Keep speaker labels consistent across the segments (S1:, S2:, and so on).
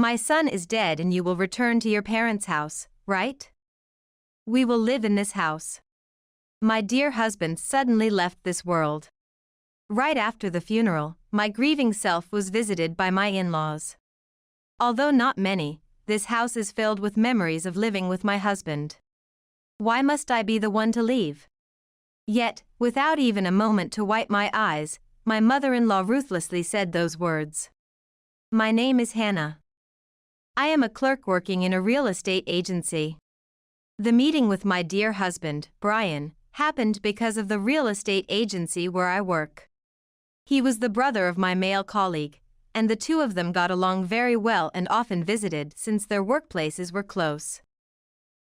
S1: My son is dead and you will return to your parents' house, right? We will live in this house. My dear husband suddenly left this world. Right after the funeral, my grieving self was visited by my in-laws. Although not many, this house is filled with memories of living with my husband. Why must I be the one to leave? Yet, without even a moment to wipe my eyes, my mother-in-law ruthlessly said those words. My name is Hannah. I am a clerk working in a real estate agency. The meeting with my dear husband, Brian, happened because of the real estate agency where I work. He was the brother of my male colleague, and the two of them got along very well and often visited since their workplaces were close.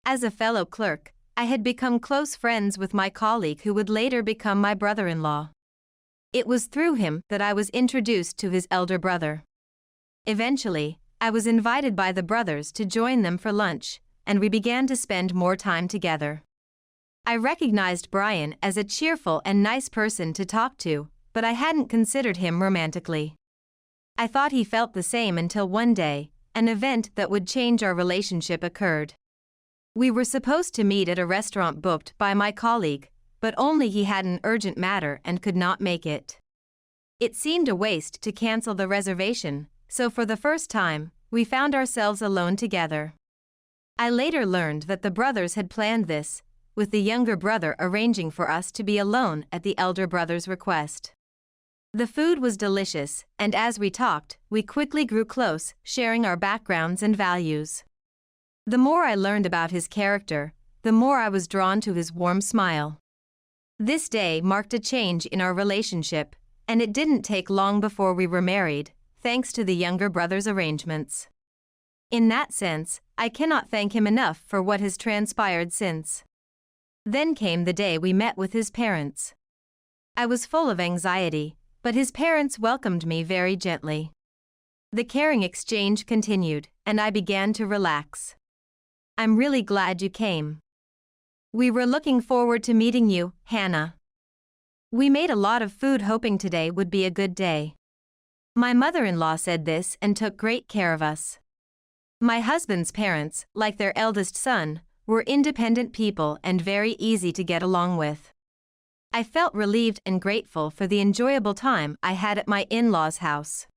S1: As a fellow clerk, I had become close friends with my colleague who would later become my brother-in-law. It was through him that I was introduced to his elder brother. Eventually, I was invited by the brothers to join them for lunch, and we began to spend more time together. I recognized Brian as a cheerful and nice person to talk to, but I hadn't considered him romantically. I thought he felt the same until one day, an event that would change our relationship occurred. We were supposed to meet at a restaurant booked by my colleague, but only he had an urgent matter and could not make it. It seemed a waste to cancel the reservation, so for the first time, we found ourselves alone together. I later learned that the brothers had planned this, with the younger brother arranging for us to be alone at the elder brother's request. The food was delicious, and as we talked, we quickly grew close, sharing our backgrounds and values. The more I learned about his character, the more I was drawn to his warm smile. This day marked a change in our relationship, and it didn't take long before we were married, thanks to the younger brother's arrangements. In that sense, I cannot thank him enough for what has transpired since. Then came the day we met with his parents. I was full of anxiety, but his parents welcomed me very gently. The caring exchange continued, and I began to relax. I'm really glad you came. We were looking forward to meeting you, Hannah. We made a lot of food hoping today would be a good day. My mother-in-law said this and took great care of us. My husband's parents, like their eldest son, were independent people and very easy to get along with. I felt relieved and grateful for the enjoyable time I had at my in-laws' house.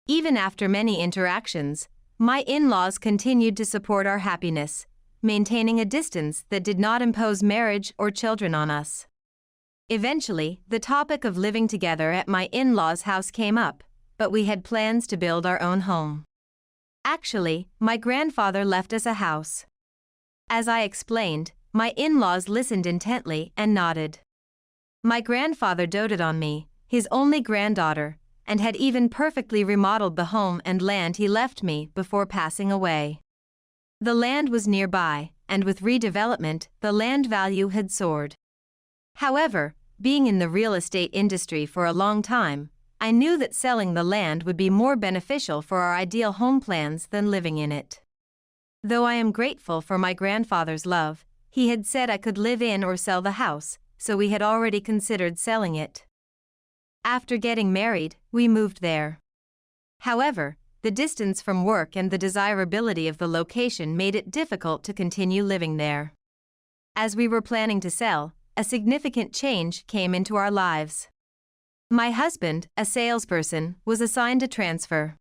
S1: Even after many interactions, my in-laws continued to support our happiness, maintaining a distance that did not impose marriage or children on us. Eventually, the topic of living together at my in-laws' house came up, but we had plans to build our own home. Actually, my grandfather left us a house. As I explained, my in-laws listened intently and nodded. My grandfather doted on me, his only granddaughter, and had even perfectly remodeled the home and land he left me before passing away. The land was nearby, and with redevelopment, the land value had soared. However, being in the real estate industry for a long time, I knew that selling the land would be more beneficial for our ideal home plans than living in it. Though I am grateful for my grandfather's love, he had said I could live in or sell the house, so we had already considered selling it. After getting married, we moved there. However, the distance from work and the desirability of the location made it difficult to continue living there. As we were planning to sell, a significant change came into our lives. My husband, a salesperson, was assigned a transfer.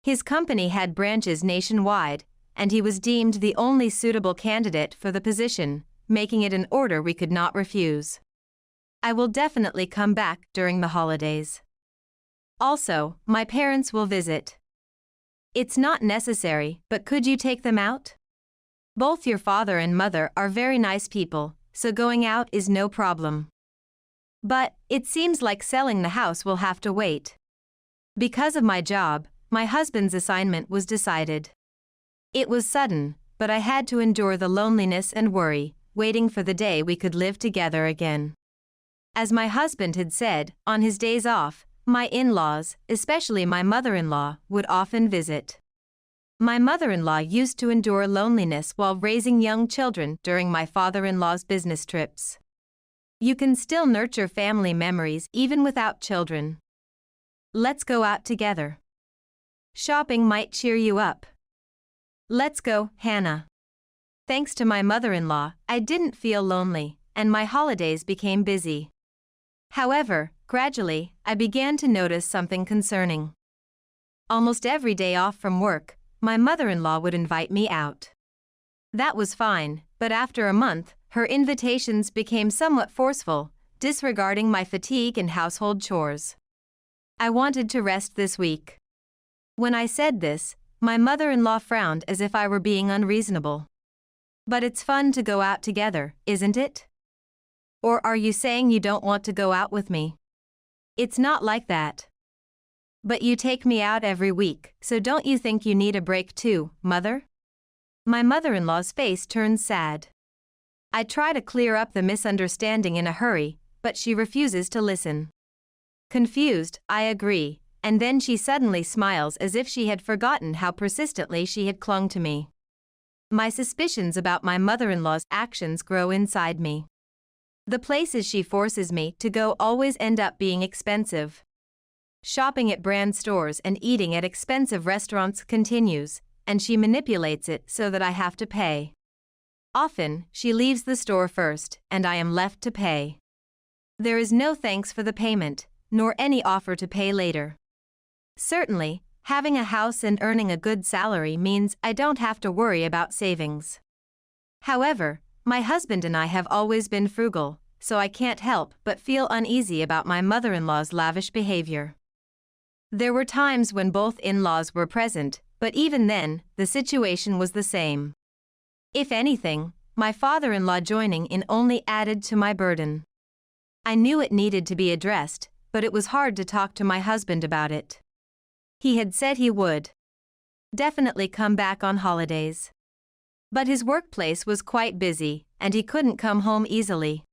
S1: His company had branches nationwide, and he was deemed the only suitable candidate for the position, making it an order we could not refuse. I will definitely come back during the holidays. Also, my parents will visit. It's not necessary, but could you take them out? Both your father and mother are very nice people, so going out is no problem. But it seems like selling the house will have to wait. Because of my job, my husband's assignment was decided. It was sudden, but I had to endure the loneliness and worry, waiting for the day we could live together again. As my husband had said, on his days off, my in-laws, especially my mother-in-law, would often visit. My mother-in-law used to endure loneliness while raising young children during my father-in-law's business trips. You can still nurture family memories even without children. Let's go out together. Shopping might cheer you up. Let's go, Hannah. Thanks to my mother-in-law, I didn't feel lonely, and my holidays became busy. However, gradually, I began to notice something concerning. Almost every day off from work, my mother-in-law would invite me out. That was fine, but after a month, her invitations became somewhat forceful, disregarding my fatigue and household chores. I wanted to rest this week. When I said this, my mother-in-law frowned as if I were being unreasonable. But it's fun to go out together, isn't it? Or are you saying you don't want to go out with me? It's not like that. But you take me out every week, so don't you think you need a break too, Mother? My mother-in-law's face turns sad. I try to clear up the misunderstanding in a hurry, but she refuses to listen. Confused, I agree, and then she suddenly smiles as if she had forgotten how persistently she had clung to me. My suspicions about my mother-in-law's actions grow inside me. The places she forces me to go always end up being expensive. Shopping at brand stores and eating at expensive restaurants continues, and she manipulates it so that I have to pay. Often, she leaves the store first, and I am left to pay. There is no thanks for the payment, nor any offer to pay later. Certainly, having a house and earning a good salary means I don't have to worry about savings. However, my husband and I have always been frugal, so I can't help but feel uneasy about my mother-in-law's lavish behavior. There were times when both in-laws were present, but even then, the situation was the same. If anything, my father-in-law joining in only added to my burden. I knew it needed to be addressed, but it was hard to talk to my husband about it. He had said he would definitely come back on holidays. But his workplace was quite busy, and he couldn't come home easily.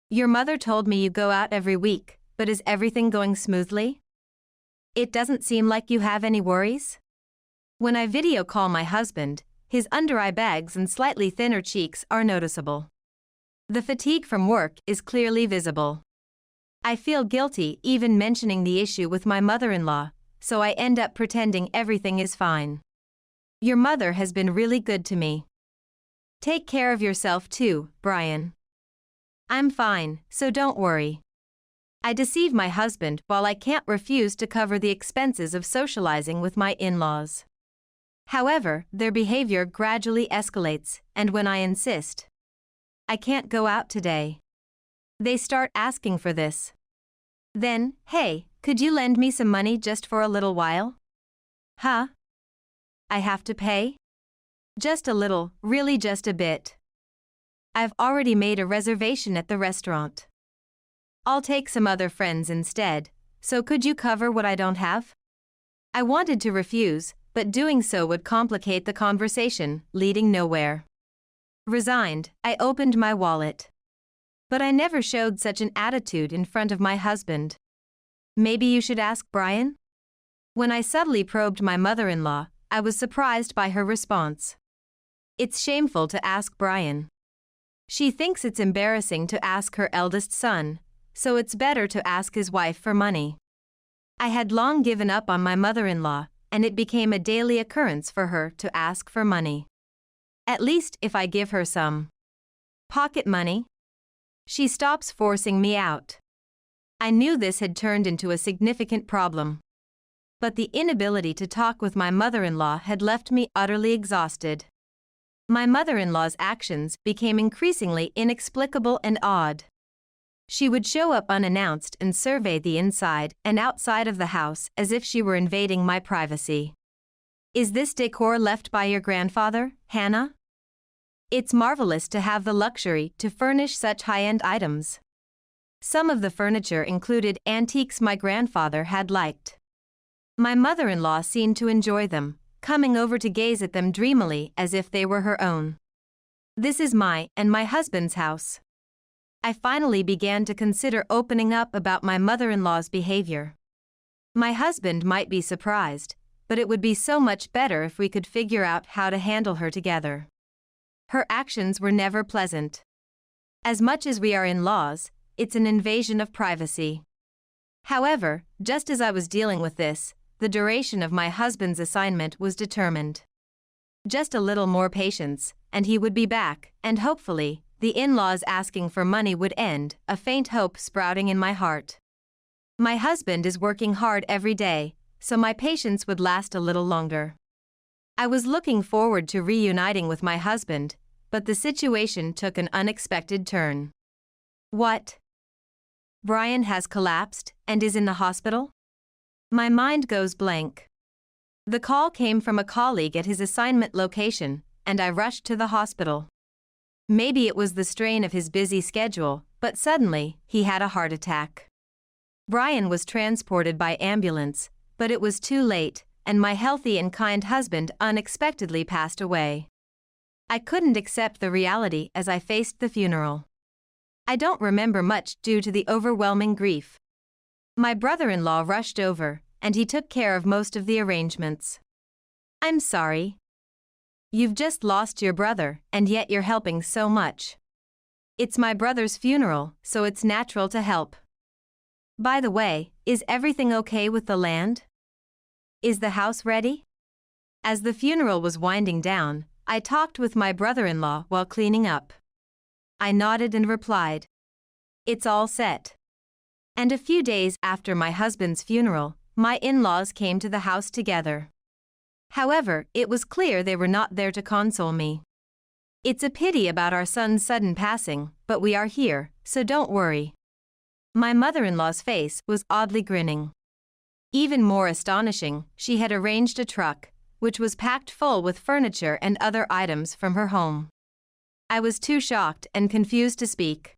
S1: Your mother told me you go out every week, but is everything going smoothly? It doesn't seem like you have any worries? When I video call my husband, his under-eye bags and slightly thinner cheeks are noticeable. The fatigue from work is clearly visible. I feel guilty even mentioning the issue with my mother-in-law, so I end up pretending everything is fine. Your mother has been really good to me. Take care of yourself too, Brian. I'm fine, so don't worry. I deceive my husband while I can't refuse to cover the expenses of socializing with my in-laws. However, their behavior gradually escalates, and when I insist, I can't go out today, they start asking for this. Then, hey, could you lend me some money just for a little while? Huh? I have to pay? Just a little, really just a bit. I've already made a reservation at the restaurant. I'll take some other friends instead, so could you cover what I don't have? I wanted to refuse, but doing so would complicate the conversation, leading nowhere. Resigned, I opened my wallet. But I never showed such an attitude in front of my husband. Maybe you should ask Brian? When I subtly probed my mother-in-law, I was surprised by her response. It's shameful to ask Brian. She thinks it's embarrassing to ask her eldest son, so it's better to ask his wife for money. I had long given up on my mother-in-law, and it became a daily occurrence for her to ask for money. At least if I give her some pocket money, she stops forcing me out. I knew this had turned into a significant problem. But the inability to talk with my mother-in-law had left me utterly exhausted. My mother-in-law's actions became increasingly inexplicable and odd. She would show up unannounced and survey the inside and outside of the house as if she were invading my privacy. Is this decor left by your grandfather, Hannah? It's marvelous to have the luxury to furnish such high-end items. Some of the furniture included antiques my grandfather had liked. My mother-in-law seemed to enjoy them, coming over to gaze at them dreamily as if they were her own. This is my and my husband's house. I finally began to consider opening up about my mother-in-law's behavior. My husband might be surprised, but it would be so much better if we could figure out how to handle her together. Her actions were never pleasant. As much as we are in-laws, it's an invasion of privacy. However, just as I was dealing with this, the duration of my husband's assignment was determined. Just a little more patience, and he would be back, and hopefully, the in-laws asking for money would end, a faint hope sprouting in my heart. My husband is working hard every day, so my patience would last a little longer. I was looking forward to reuniting with my husband, but the situation took an unexpected turn. What? Brian has collapsed and is in the hospital? My mind goes blank. The call came from a colleague at his assignment location, and I rushed to the hospital. Maybe it was the strain of his busy schedule, but suddenly, he had a heart attack. Brian was transported by ambulance, but it was too late, and my healthy and kind husband unexpectedly passed away. I couldn't accept the reality as I faced the funeral. I don't remember much due to the overwhelming grief. My brother-in-law rushed over, and he took care of most of the arrangements. I'm sorry. You've just lost your brother, and yet you're helping so much. It's my brother's funeral, so it's natural to help. By the way, is everything okay with the land? Is the house ready? As the funeral was winding down, I talked with my brother-in-law while cleaning up. I nodded and replied, "It's all set." And a few days after my husband's funeral, my in-laws came to the house together. However, it was clear they were not there to console me. It's a pity about our son's sudden passing, but we are here, so don't worry. My mother-in-law's face was oddly grinning. Even more astonishing, she had arranged a truck, which was packed full with furniture and other items from her home. I was too shocked and confused to speak.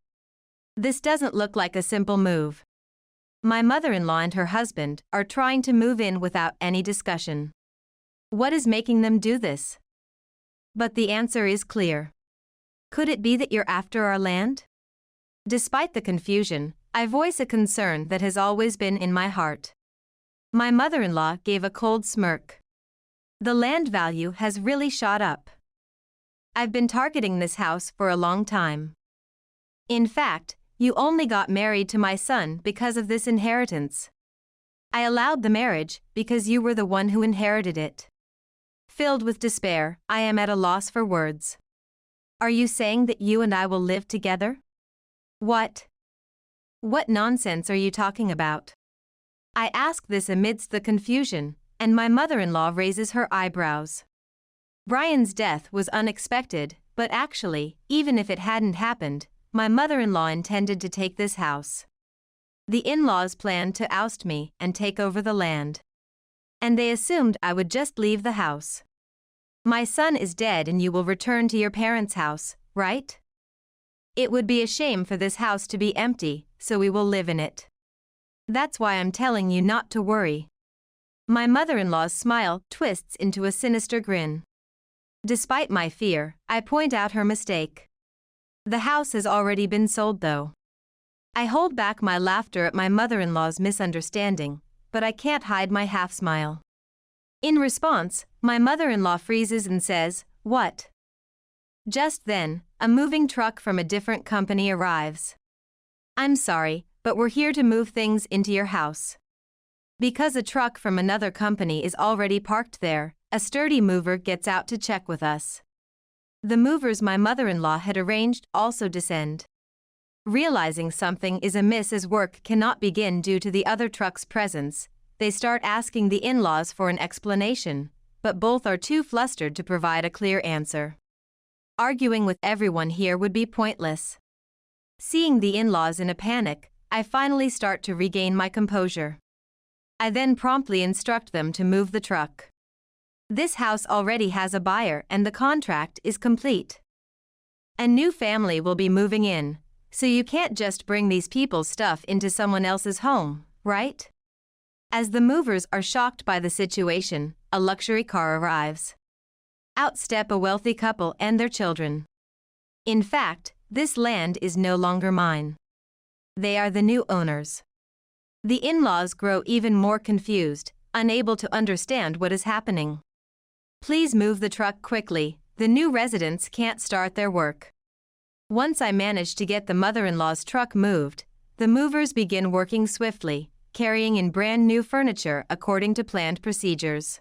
S1: This doesn't look like a simple move. My mother-in-law and her husband are trying to move in without any discussion. What is making them do this? But the answer is clear. Could it be that you're after our land? Despite the confusion, I voice a concern that has always been in my heart. My mother-in-law gave a cold smirk. The land value has really shot up. I've been targeting this house for a long time. In fact, you only got married to my son because of this inheritance. I allowed the marriage because you were the one who inherited it. Filled with despair, I am at a loss for words. Are you saying that you and I will live together? What? What nonsense are you talking about? I ask this amidst the confusion, and my mother-in-law raises her eyebrows. Brian's death was unexpected, but actually, even if it hadn't happened, my mother-in-law intended to take this house. The in-laws planned to oust me and take over the land. And they assumed I would just leave the house. My son is dead and you will return to your parents' house, right? It would be a shame for this house to be empty, so we will live in it. That's why I'm telling you not to worry. My mother-in-law's smile twists into a sinister grin. Despite my fear, I point out her mistake. The house has already been sold though. I hold back my laughter at my mother-in-law's misunderstanding, but I can't hide my half-smile. In response, my mother-in-law freezes and says, "What?" Just then, a moving truck from a different company arrives. I'm sorry, but we're here to move things into your house. Because a truck from another company is already parked there, a sturdy mover gets out to check with us. The movers my mother-in-law had arranged also descend. Realizing something is amiss as work cannot begin due to the other truck's presence, they start asking the in-laws for an explanation, but both are too flustered to provide a clear answer. Arguing with everyone here would be pointless. Seeing the in-laws in a panic, I finally start to regain my composure. I then promptly instruct them to move the truck. This house already has a buyer and the contract is complete. A new family will be moving in, so you can't just bring these people's stuff into someone else's home, right? As the movers are shocked by the situation, a luxury car arrives. Out step a wealthy couple and their children. In fact, this land is no longer mine. They are the new owners. The in-laws grow even more confused, unable to understand what is happening. Please move the truck quickly, the new residents can't start their work. Once I manage to get the mother-in-law's truck moved, the movers begin working swiftly, carrying in brand new furniture according to planned procedures.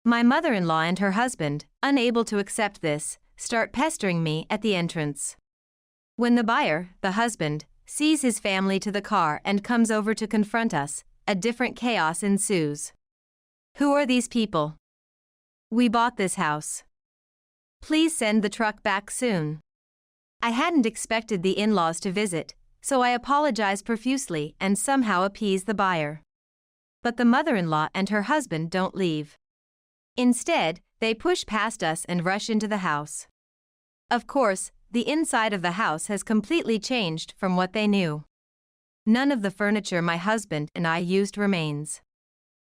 S1: My mother-in-law and her husband, unable to accept this, start pestering me at the entrance. When the buyer, the husband, sees his family to the car and comes over to confront us, a different chaos ensues. Who are these people? We bought this house. Please send the truck back soon. I hadn't expected the in-laws to visit, so I apologize profusely and somehow appease the buyer. But the mother-in-law and her husband don't leave. Instead, they push past us and rush into the house. Of course, the inside of the house has completely changed from what they knew. None of the furniture my husband and I used remains.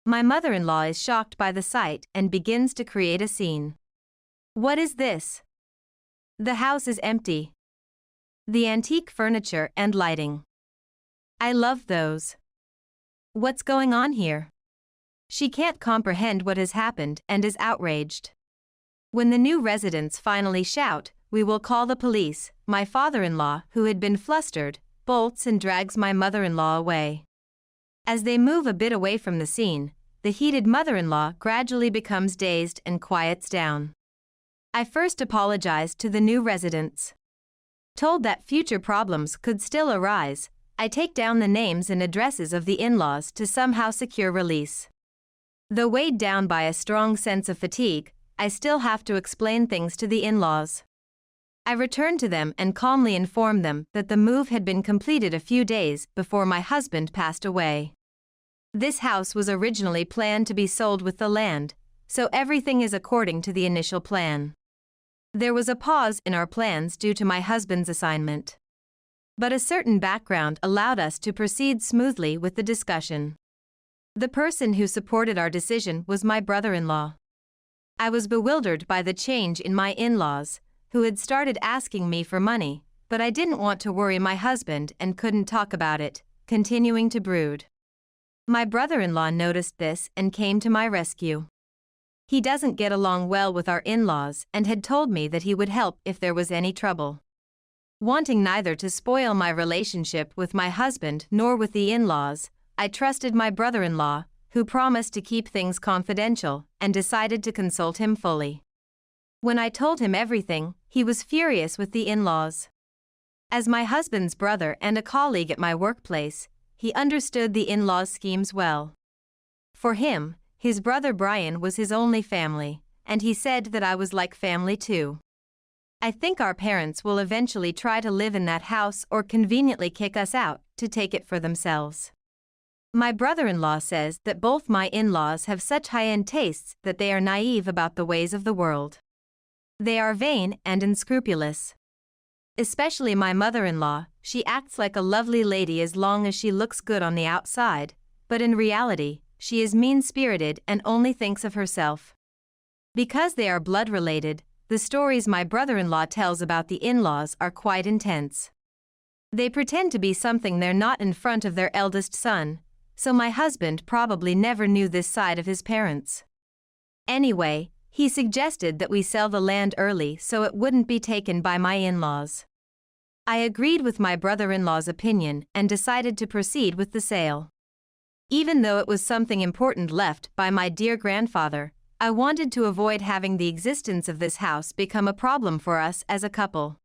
S1: My mother-in-law is shocked by the sight and begins to create a scene. What is this? The house is empty. The antique furniture and lighting. I love those. What's going on here? She can't comprehend what has happened and is outraged. When the new residents finally shout, "We will call the police," my father-in-law, who had been flustered, bolts and drags my mother-in-law away. As they move a bit away from the scene, the heated mother-in-law gradually becomes dazed and quiets down. I first apologized to the new residents. Told that future problems could still arise, I take down the names and addresses of the in-laws to somehow secure release. Though weighed down by a strong sense of fatigue, I still have to explain things to the in-laws. I return to them and calmly inform them that the move had been completed a few days before my husband passed away. This house was originally planned to be sold with the land, so everything is according to the initial plan. There was a pause in our plans due to my husband's assignment. But a certain background allowed us to proceed smoothly with the discussion. The person who supported our decision was my brother-in-law. I was bewildered by the change in my in-laws, who had started asking me for money, but I didn't want to worry my husband and couldn't talk about it, continuing to brood. My brother-in-law noticed this and came to my rescue. He doesn't get along well with our in-laws and had told me that he would help if there was any trouble. Wanting neither to spoil my relationship with my husband nor with the in-laws, I trusted my brother-in-law, who promised to keep things confidential, and decided to consult him fully. When I told him everything, he was furious with the in-laws. As my husband's brother and a colleague at my workplace, he understood the in-laws' schemes well. For him, his brother Brian was his only family, and he said that I was like family too. I think our parents will eventually try to live in that house or conveniently kick us out to take it for themselves. My brother-in-law says that both my in-laws have such high-end tastes that they are naive about the ways of the world. They are vain and unscrupulous. Especially my mother-in-law, she acts like a lovely lady as long as she looks good on the outside, but in reality, she is mean-spirited and only thinks of herself. Because they are blood-related, the stories my brother-in-law tells about the in-laws are quite intense. They pretend to be something they're not in front of their eldest son, so my husband probably never knew this side of his parents. Anyway, he suggested that we sell the land early so it wouldn't be taken by my in-laws. I agreed with my brother-in-law's opinion and decided to proceed with the sale. Even though it was something important left by my dear grandfather, I wanted to avoid having the existence of this house become a problem for us as a couple.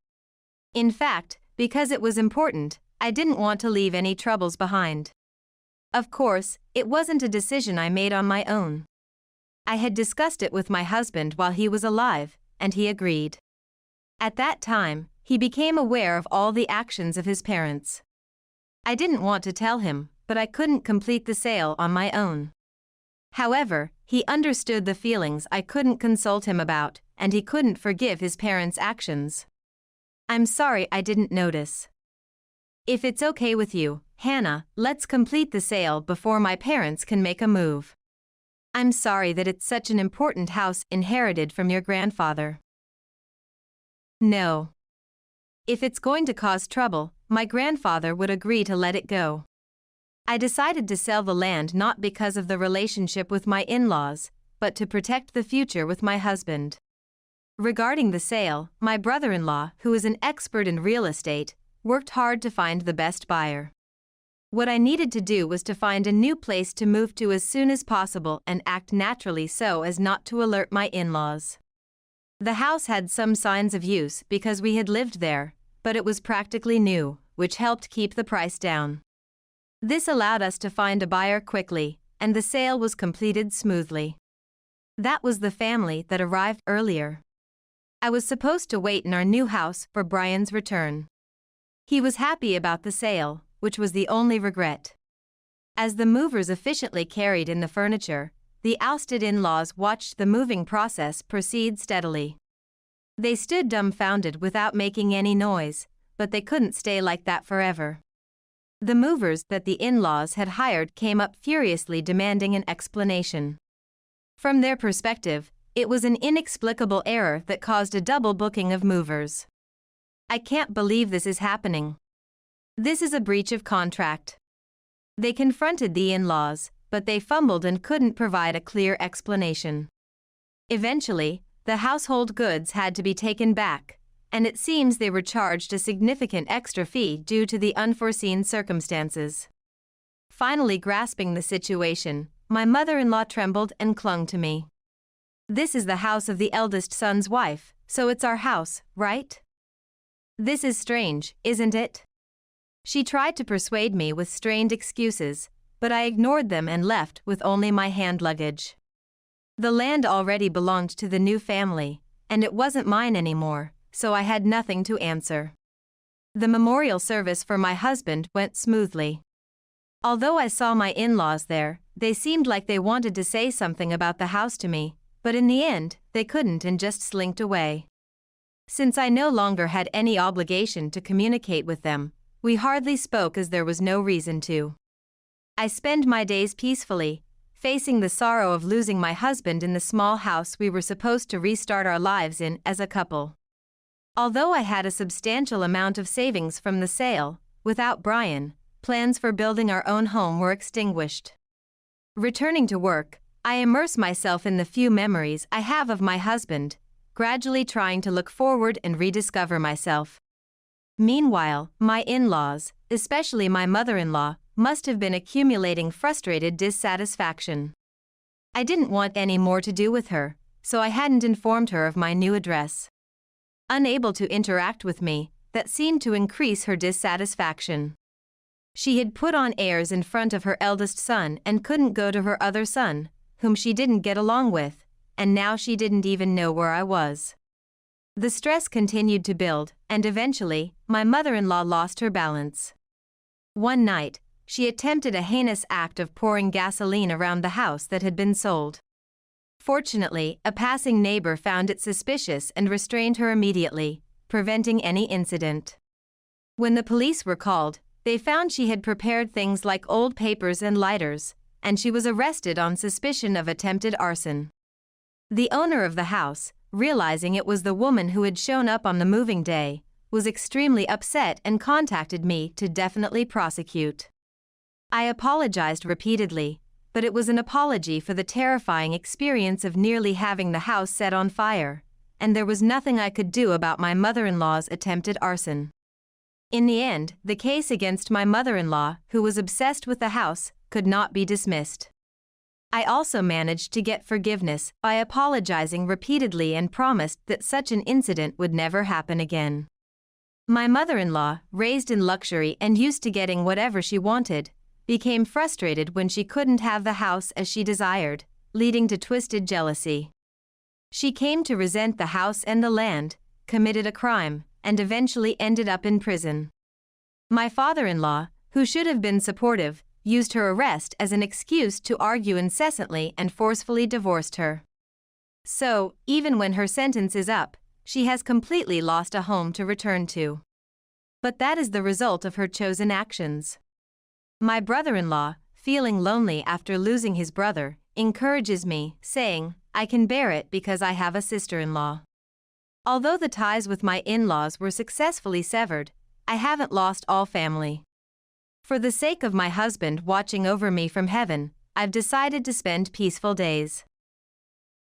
S1: In fact, because it was important, I didn't want to leave any troubles behind. Of course, it wasn't a decision I made on my own. I had discussed it with my husband while he was alive, and he agreed. At that time, he became aware of all the actions of his parents. I didn't want to tell him, but I couldn't complete the sale on my own. However, he understood the feelings I couldn't consult him about, and he couldn't forgive his parents' actions. I'm sorry I didn't notice. If it's okay with you, Hannah, let's complete the sale before my parents can make a move. I'm sorry that it's such an important house inherited from your grandfather. No. If it's going to cause trouble, my grandfather would agree to let it go. I decided to sell the land not because of the relationship with my in-laws, but to protect the future with my husband. Regarding the sale, my brother-in-law, who is an expert in real estate, worked hard to find the best buyer. What I needed to do was to find a new place to move to as soon as possible and act naturally so as not to alert my in-laws. The house had some signs of use because we had lived there, but it was practically new, which helped keep the price down. This allowed us to find a buyer quickly, and the sale was completed smoothly. That was the family that arrived earlier. I was supposed to wait in our new house for Brian's return. He was happy about the sale, which was the only regret. As the movers efficiently carried in the furniture, the ousted in-laws watched the moving process proceed steadily. They stood dumbfounded without making any noise, but they couldn't stay like that forever. The movers that the in-laws had hired came up furiously demanding an explanation. From their perspective, it was an inexplicable error that caused a double booking of movers. I can't believe this is happening. This is a breach of contract. They confronted the in-laws, but they fumbled and couldn't provide a clear explanation. Eventually, the household goods had to be taken back, and it seems they were charged a significant extra fee due to the unforeseen circumstances. Finally grasping the situation, my mother-in-law trembled and clung to me. "This is the house of the eldest son's wife, so it's our house, right? This is strange, isn't it?" She tried to persuade me with strained excuses, but I ignored them and left with only my hand luggage. The land already belonged to the new family, and it wasn't mine anymore, so I had nothing to answer. The memorial service for my husband went smoothly. Although I saw my in-laws there, they seemed like they wanted to say something about the house to me, but in the end, they couldn't and just slinked away. Since I no longer had any obligation to communicate with them, we hardly spoke as there was no reason to. I spend my days peacefully, facing the sorrow of losing my husband in the small house we were supposed to restart our lives in as a couple. Although I had a substantial amount of savings from the sale, without Brian, plans for building our own home were extinguished. Returning to work, I immerse myself in the few memories I have of my husband, gradually trying to look forward and rediscover myself. Meanwhile, my in-laws, especially my mother-in-law, must have been accumulating frustrated dissatisfaction. I didn't want any more to do with her, so I hadn't informed her of my new address. Unable to interact with me, that seemed to increase her dissatisfaction. She had put on airs in front of her eldest son and couldn't go to her other son, whom she didn't get along with, and now she didn't even know where I was. The stress continued to build, and eventually, my mother-in-law lost her balance. One night, she attempted a heinous act of pouring gasoline around the house that had been sold. Fortunately, a passing neighbor found it suspicious and restrained her immediately, preventing any incident. When the police were called, they found she had prepared things like old papers and lighters, and she was arrested on suspicion of attempted arson. The owner of the house, realizing it was the woman who had shown up on the moving day, was extremely upset and contacted me to definitely prosecute. I apologized repeatedly, but it was an apology for the terrifying experience of nearly having the house set on fire, and there was nothing I could do about my mother-in-law's attempted arson. In the end, the case against my mother-in-law, who was obsessed with the house, could not be dismissed. I also managed to get forgiveness by apologizing repeatedly and promised that such an incident would never happen again. My mother-in-law, raised in luxury and used to getting whatever she wanted, became frustrated when she couldn't have the house as she desired, leading to twisted jealousy. She came to resent the house and the land, committed a crime, and eventually ended up in prison. My father-in-law, who should have been supportive, used her arrest as an excuse to argue incessantly and forcefully divorced her. So, even when her sentence is up, she has completely lost a home to return to. But that is the result of her chosen actions. My brother-in-law, feeling lonely after losing his brother, encourages me, saying, "I can bear it because I have a sister-in-law." Although the ties with my in-laws were successfully severed, I haven't lost all family. For the sake of my husband watching over me from heaven, I've decided to spend peaceful days.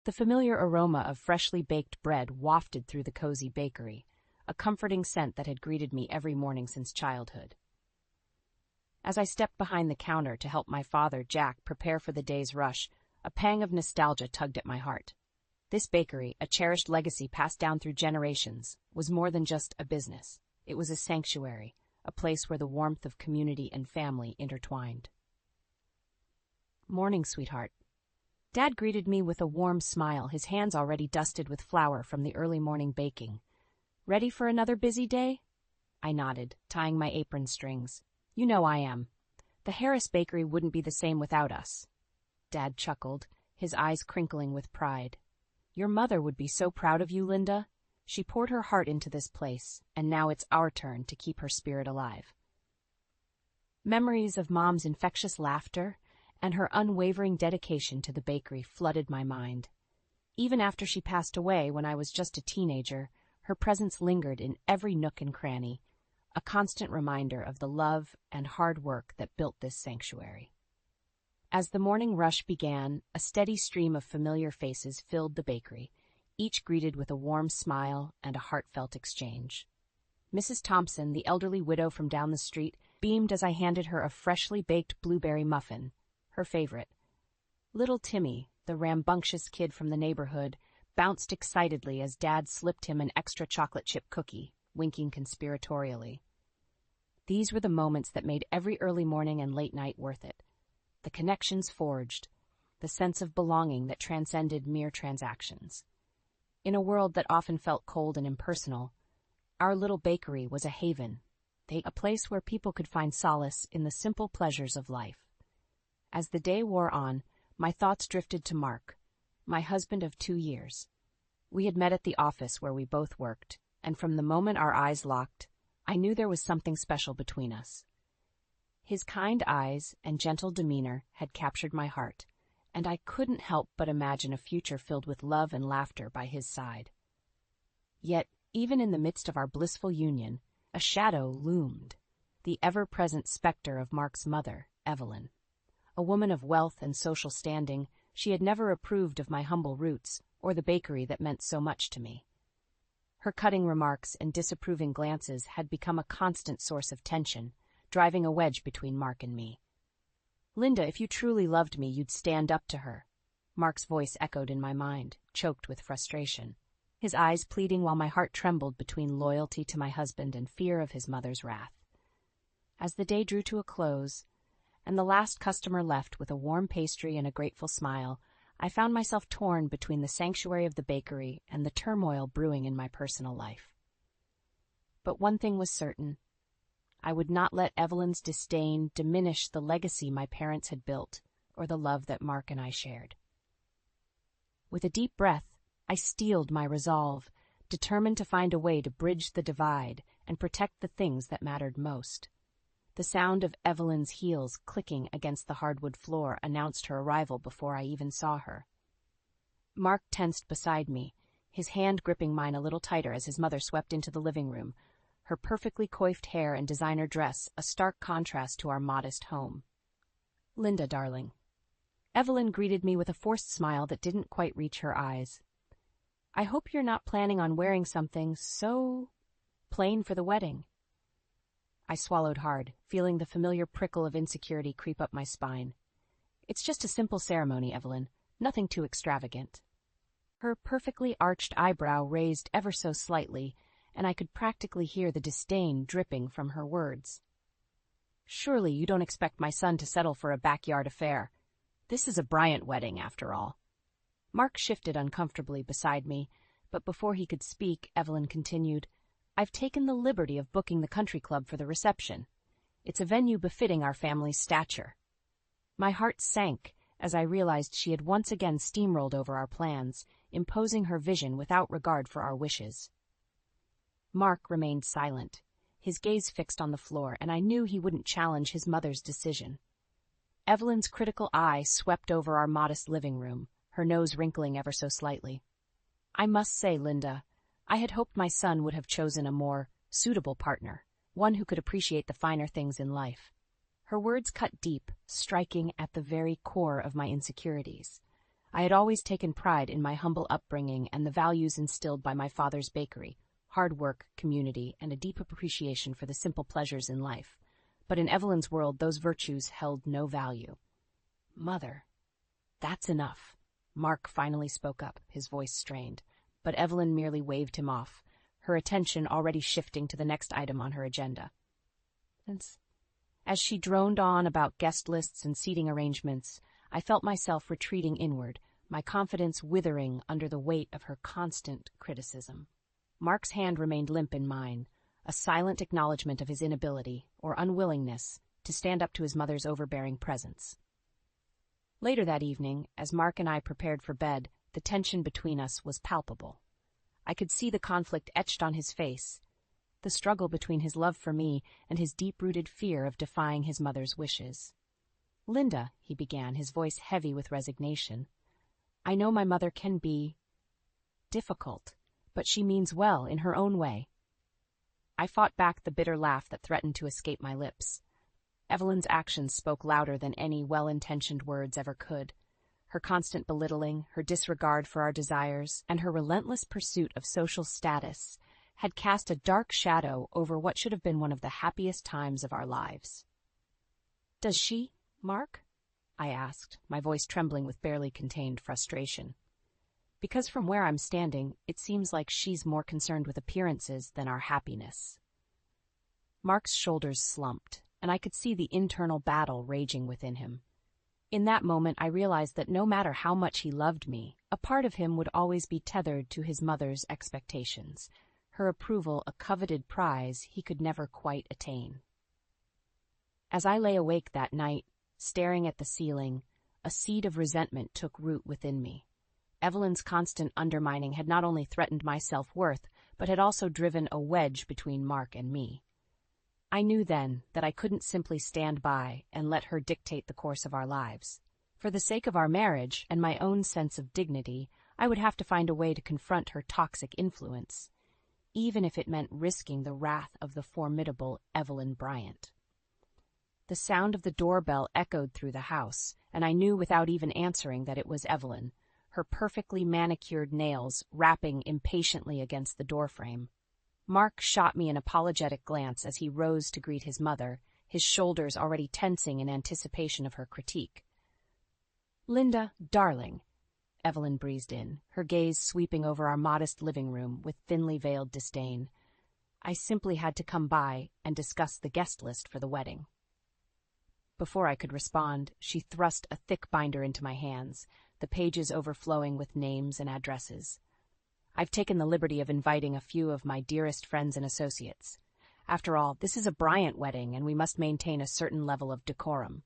S2: The familiar aroma of freshly baked bread wafted through the cozy bakery, a comforting scent that had greeted me every morning since childhood. As I stepped behind the counter to help my father, Jack, prepare for the day's rush, a pang of nostalgia tugged at my heart. This bakery, a cherished legacy passed down through generations, was more than just a business. It was a sanctuary, a place where the warmth of community and family intertwined. "Morning, sweetheart." Dad greeted me with a warm smile, his hands already dusted with flour from the early morning baking. "Ready for another busy day?" I nodded, tying my apron strings. "You know I am. The Harris Bakery wouldn't be the same without us." Dad chuckled, his eyes crinkling with pride. "Your mother would be so proud of you, Linda. She poured her heart into this place, and now it's our turn to keep her spirit alive." Memories of Mom's infectious laughter and her unwavering dedication to the bakery flooded my mind. Even after she passed away when I was just a teenager, her presence lingered in every nook and cranny, a constant reminder of the love and hard work that built this sanctuary. As the morning rush began, a steady stream of familiar faces filled the bakery, each greeted with a warm smile and a heartfelt exchange. Mrs. Thompson, the elderly widow from down the street, beamed as I handed her a freshly baked blueberry muffin, her favorite. Little Timmy, the rambunctious kid from the neighborhood, bounced excitedly as Dad slipped him an extra chocolate chip cookie, winking conspiratorially. These were the moments that made every early morning and late night worth it. The connections forged, the sense of belonging that transcended mere transactions. In a world that often felt cold and impersonal, our little bakery was a haven, a place where people could find solace in the simple pleasures of life. As the day wore on, my thoughts drifted to Mark, my husband of 2 years. We had met at the office where we both worked, and from the moment our eyes locked, I knew there was something special between us. His kind eyes and gentle demeanor had captured my heart, and I couldn't help but imagine a future filled with love and laughter by his side. Yet, even in the midst of our blissful union, a shadow loomed, the ever-present specter of Mark's mother, Evelyn. A woman of wealth and social standing, she had never approved of my humble roots or the bakery that meant so much to me. Her cutting remarks and disapproving glances had become a constant source of tension, driving a wedge between Mark and me. "Linda, if you truly loved me, you'd stand up to her." Mark's voice echoed in my mind, choked with frustration, his eyes pleading while my heart trembled between loyalty to my husband and fear of his mother's wrath. As the day drew to a close, and the last customer left with a warm pastry and a grateful smile, I found myself torn between the sanctuary of the bakery and the turmoil brewing in my personal life. But one thing was certain. I would not let Evelyn's disdain diminish the legacy my parents had built or the love that Mark and I shared. With a deep breath, I steeled my resolve, determined to find a way to bridge the divide and protect the things that mattered most. The sound of Evelyn's heels clicking against the hardwood floor announced her arrival before I even saw her. Mark tensed beside me, his hand gripping mine a little tighter as his mother swept into the living room, her perfectly coiffed hair and designer dress a stark contrast to our modest home. "Linda, darling." Evelyn greeted me with a forced smile that didn't quite reach her eyes. "I hope you're not planning on wearing something so plain for the wedding." I swallowed hard, feeling the familiar prickle of insecurity creep up my spine. "It's just a simple ceremony, Evelyn, nothing too extravagant." Her perfectly arched eyebrow raised ever so slightly, and I could practically hear the disdain dripping from her words. "Surely you don't expect my son to settle for a backyard affair. This is a Bryant wedding, after all." Mark shifted uncomfortably beside me, but before he could speak, Evelyn continued, "I've taken the liberty of booking the country club for the reception. It's a venue befitting our family's stature." My heart sank as I realized she had once again steamrolled over our plans, imposing her vision without regard for our wishes. Mark remained silent, his gaze fixed on the floor, and I knew he wouldn't challenge his mother's decision. Evelyn's critical eye swept over our modest living room, her nose wrinkling ever so slightly. "I must say, Linda, I had hoped my son would have chosen a more suitable partner, one who could appreciate the finer things in life." Her words cut deep, striking at the very core of my insecurities. I had always taken pride in my humble upbringing and the values instilled by my father's bakery: hard work, community, and a deep appreciation for the simple pleasures in life. But in Evelyn's world, those virtues held no value. "Mother, that's enough." Mark finally spoke up, his voice strained, but Evelyn merely waved him off, her attention already shifting to the next item on her agenda. As she droned on about guest lists and seating arrangements, I felt myself retreating inward, my confidence withering under the weight of her constant criticism. Mark's hand remained limp in mine, a silent acknowledgement of his inability, or unwillingness, to stand up to his mother's overbearing presence. Later that evening, as Mark and I prepared for bed, the tension between us was palpable. I could see the conflict etched on his face, the struggle between his love for me and his deep-rooted fear of defying his mother's wishes. "Linda," he began, his voice heavy with resignation, "I know my mother can be difficult, but she means well in her own way." I fought back the bitter laugh that threatened to escape my lips. Evelyn's actions spoke louder than any well-intentioned words ever could. Her constant belittling, her disregard for our desires, and her relentless pursuit of social status had cast a dark shadow over what should have been one of the happiest times of our lives. "Does she, Mark?" I asked, my voice trembling with barely contained frustration. Because from where I'm standing, it seems like she's more concerned with appearances than our happiness. Mark's shoulders slumped, and I could see the internal battle raging within him. In that moment, I realized that no matter how much he loved me, a part of him would always be tethered to his mother's expectations, her approval a coveted prize he could never quite attain. As I lay awake that night, staring at the ceiling, a seed of resentment took root within me. Evelyn's constant undermining had not only threatened my self-worth, but had also driven a wedge between Mark and me. I knew then that I couldn't simply stand by and let her dictate the course of our lives. For the sake of our marriage and my own sense of dignity, I would have to find a way to confront her toxic influence, even if it meant risking the wrath of the formidable Evelyn Bryant. The sound of the doorbell echoed through the house, and I knew without even answering that it was Evelyn, her perfectly manicured nails rapping impatiently against the doorframe. Mark shot me an apologetic glance as he rose to greet his mother, his shoulders already tensing in anticipation of her critique. "Linda, darling," Evelyn breezed in, her gaze sweeping over our modest living room with thinly veiled disdain. "I simply had to come by and discuss the guest list for the wedding." Before I could respond, she thrust a thick binder into my hands, the pages overflowing with names and addresses. "I've taken the liberty of inviting a few of my dearest friends and associates. After all, this is a Bryant wedding, and we must maintain a certain level of decorum."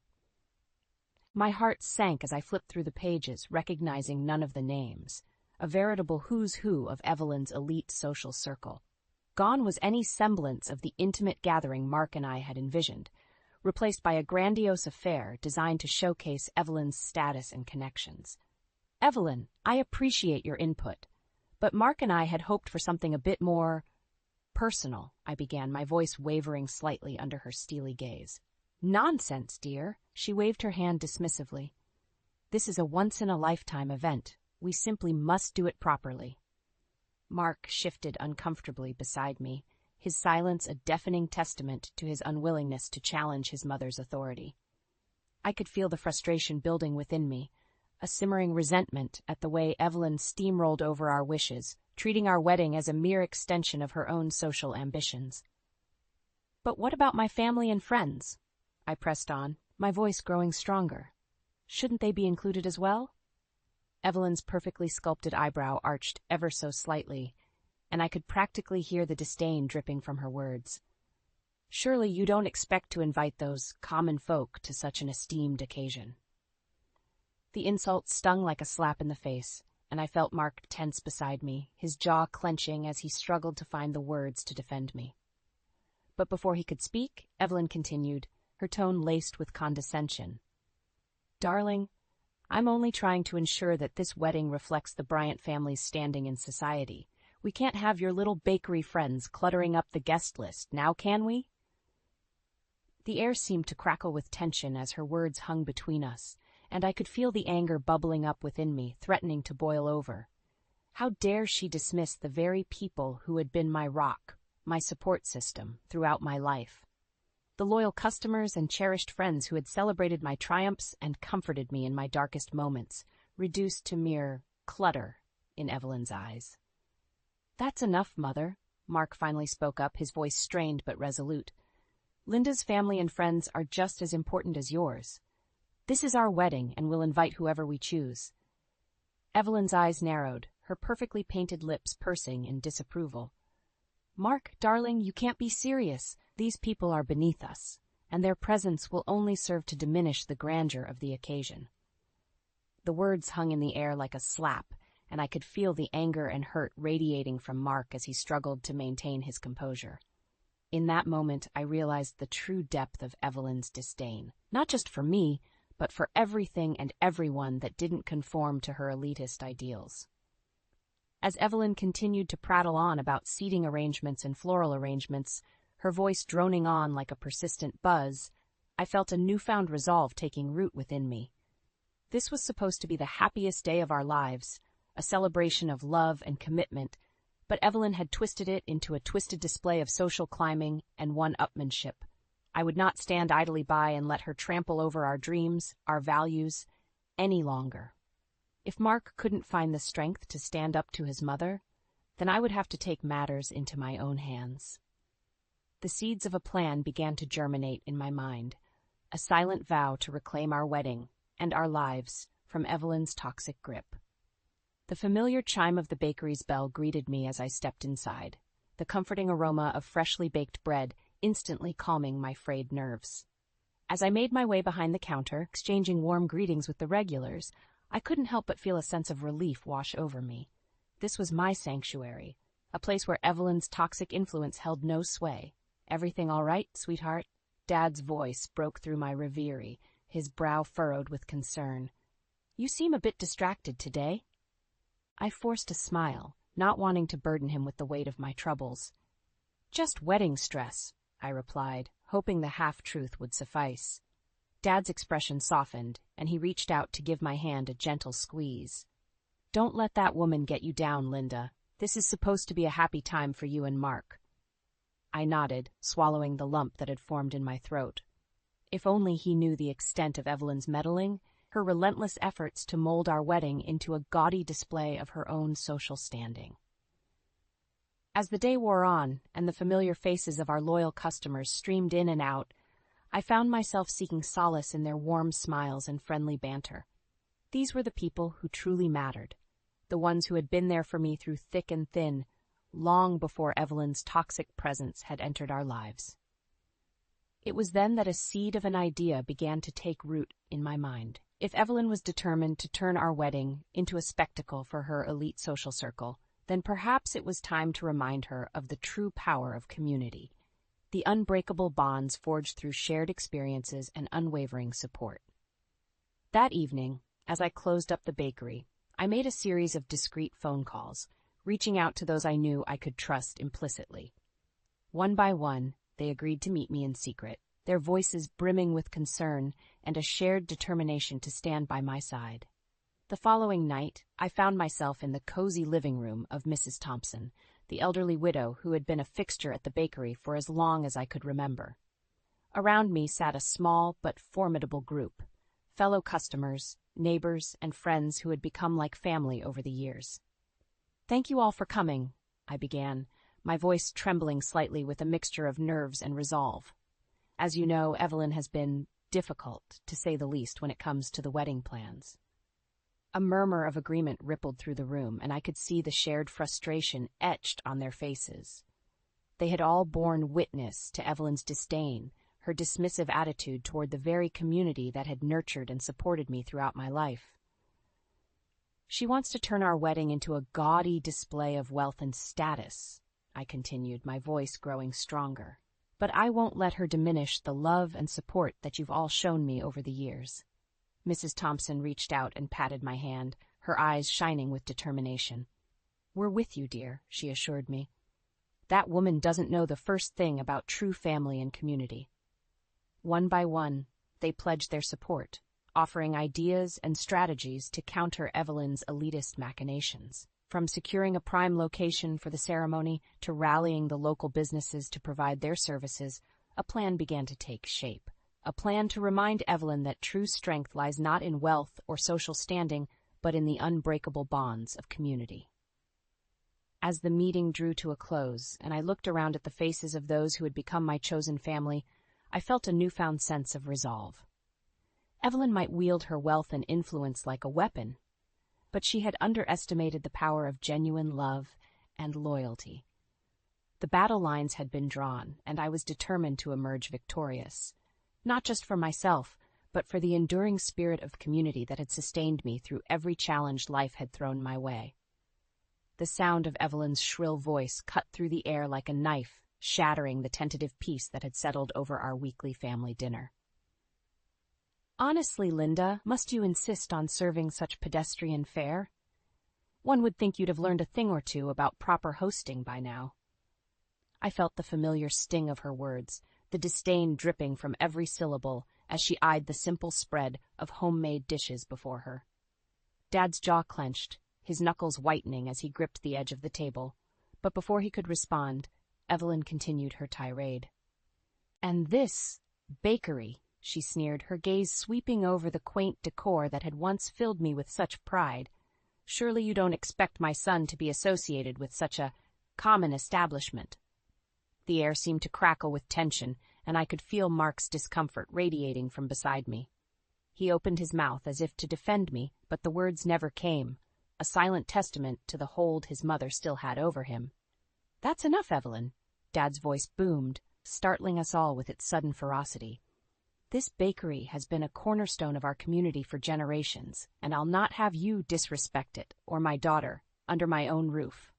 S2: My heart sank as I flipped through the pages, recognizing none of the names, a veritable who's who of Evelyn's elite social circle. Gone was any semblance of the intimate gathering Mark and I had envisioned, replaced by a grandiose affair designed to showcase Evelyn's status and connections. "Evelyn, I appreciate your input, but Mark and I had hoped for something a bit more personal," I began, my voice wavering slightly under her steely gaze. "Nonsense, dear," she waved her hand dismissively. "This is a once-in-a-lifetime event. We simply must do it properly." Mark shifted uncomfortably beside me, his silence a deafening testament to his unwillingness to challenge his mother's authority. I could feel the frustration building within me, a simmering resentment at the way Evelyn steamrolled over our wishes, treating our wedding as a mere extension of her own social ambitions. "But what about my family and friends?" I pressed on, my voice growing stronger. "Shouldn't they be included as well?" Evelyn's perfectly sculpted eyebrow arched ever so slightly, and I could practically hear the disdain dripping from her words. "Surely you don't expect to invite those common folk to such an esteemed occasion." The insult stung like a slap in the face, and I felt Mark tense beside me, his jaw clenching as he struggled to find the words to defend me. But before he could speak, Evelyn continued, her tone laced with condescension. "Darling, I'm only trying to ensure that this wedding reflects the Bryant family's standing in society. We can't have your little bakery friends cluttering up the guest list, now can we?" The air seemed to crackle with tension as her words hung between us, and I could feel the anger bubbling up within me, threatening to boil over. How dare she dismiss the very people who had been my rock, my support system, throughout my life? the loyal customers and cherished friends who had celebrated my triumphs and comforted me in my darkest moments, reduced to mere clutter in Evelyn's eyes. "That's enough, Mother," Mark finally spoke up, his voice strained but resolute. "Linda's family and friends are just as important as yours. This is our wedding, and we'll invite whoever we choose." Evelyn's eyes narrowed, her perfectly painted lips pursing in disapproval. "Mark, darling, you can't be serious. These people are beneath us, and their presence will only serve to diminish the grandeur of the occasion." The words hung in the air like a slap, and I could feel the anger and hurt radiating from Mark as he struggled to maintain his composure. In that moment, I realized the true depth of Evelyn's disdain, not just for me, but for everything and everyone that didn't conform to her elitist ideals. As Evelyn continued to prattle on about seating arrangements and floral arrangements, her voice droning on like a persistent buzz, I felt a newfound resolve taking root within me. This was supposed to be the happiest day of our lives, a celebration of love and commitment, but Evelyn had twisted it into a twisted display of social climbing and one-upmanship. I would not stand idly by and let her trample over our dreams, our values, any longer. If Mark couldn't find the strength to stand up to his mother, then I would have to take matters into my own hands. The seeds of a plan began to germinate in my mind, a silent vow to reclaim our wedding and our lives from Evelyn's toxic grip. The familiar chime of the bakery's bell greeted me as I stepped inside, the comforting aroma of freshly baked bread instantly calming my frayed nerves. As I made my way behind the counter, exchanging warm greetings with the regulars, I couldn't help but feel a sense of relief wash over me. This was my sanctuary, a place where Evelyn's toxic influence held no sway. "Everything all right, sweetheart?" Dad's voice broke through my reverie, his brow furrowed with concern. "You seem a bit distracted today." I forced a smile, not wanting to burden him with the weight of my troubles. "Just wedding stress," I replied, hoping the half-truth would suffice. Dad's expression softened, and he reached out to give my hand a gentle squeeze. "Don't let that woman get you down, Linda. This is supposed to be a happy time for you and Mark." I nodded, swallowing the lump that had formed in my throat. If only he knew the extent of Evelyn's meddling, her relentless efforts to mold our wedding into a gaudy display of her own social standing. As the day wore on, and the familiar faces of our loyal customers streamed in and out, I found myself seeking solace in their warm smiles and friendly banter. These were the people who truly mattered, the ones who had been there for me through thick and thin, long before Evelyn's toxic presence had entered our lives. It was then that a seed of an idea began to take root in my mind. If Evelyn was determined to turn our wedding into a spectacle for her elite social circle, then perhaps it was time to remind her of the true power of community, the unbreakable bonds forged through shared experiences and unwavering support. That evening, as I closed up the bakery, I made a series of discreet phone calls, reaching out to those I knew I could trust implicitly. One by one, they agreed to meet me in secret, their voices brimming with concern and a shared determination to stand by my side. The following night, I found myself in the cozy living room of Mrs. Thompson, the elderly widow who had been a fixture at the bakery for as long as I could remember. Around me sat a small but formidable group, fellow customers, neighbors, and friends who had become like family over the years. "Thank you all for coming," I began, my voice trembling slightly with a mixture of nerves and resolve. "As you know, Evelyn has been difficult, to say the least, when it comes to the wedding plans." A murmur of agreement rippled through the room, and I could see the shared frustration etched on their faces. They had all borne witness to Evelyn's disdain, her dismissive attitude toward the very community that had nurtured and supported me throughout my life. "She wants to turn our wedding into a gaudy display of wealth and status," I continued, my voice growing stronger. "But I won't let her diminish the love and support that you've all shown me over the years." Mrs. Thompson reached out and patted my hand, her eyes shining with determination. "We're with you, dear," she assured me. "That woman doesn't know the first thing about true family and community." One by one, they pledged their support, offering ideas and strategies to counter Evelyn's elitist machinations. From securing a prime location for the ceremony to rallying the local businesses to provide their services, a plan began to take shape. A plan to remind Evelyn that true strength lies not in wealth or social standing, but in the unbreakable bonds of community. As the meeting drew to a close, and I looked around at the faces of those who had become my chosen family, I felt a newfound sense of resolve. Evelyn might wield her wealth and influence like a weapon, but she had underestimated the power of genuine love and loyalty. The battle lines had been drawn, and I was determined to emerge victorious, not just for myself, but for the enduring spirit of community that had sustained me through every challenge life had thrown my way. The sound of Evelyn's shrill voice cut through the air like a knife, shattering the tentative peace that had settled over our weekly family dinner. "Honestly, Linda, must you insist on serving such pedestrian fare? One would think you'd have learned a thing or two about proper hosting by now." I felt the familiar sting of her words, the disdain dripping from every syllable as she eyed the simple spread of homemade dishes before her. Dad's jaw clenched, his knuckles whitening as he gripped the edge of the table, but before he could respond, Evelyn continued her tirade. "And this bakery," she sneered, her gaze sweeping over the quaint decor that had once filled me with such pride. "Surely you don't expect my son to be associated with such a common establishment." The air seemed to crackle with tension, and I could feel Mark's discomfort radiating from beside me. He opened his mouth as if to defend me, but the words never came, a silent testament to the hold his mother still had over him. "That's enough, Evelyn," Dad's voice boomed, startling us all with its sudden ferocity. "This bakery has been a cornerstone of our community for generations, and I'll not have you disrespect it, or my daughter, under my own roof."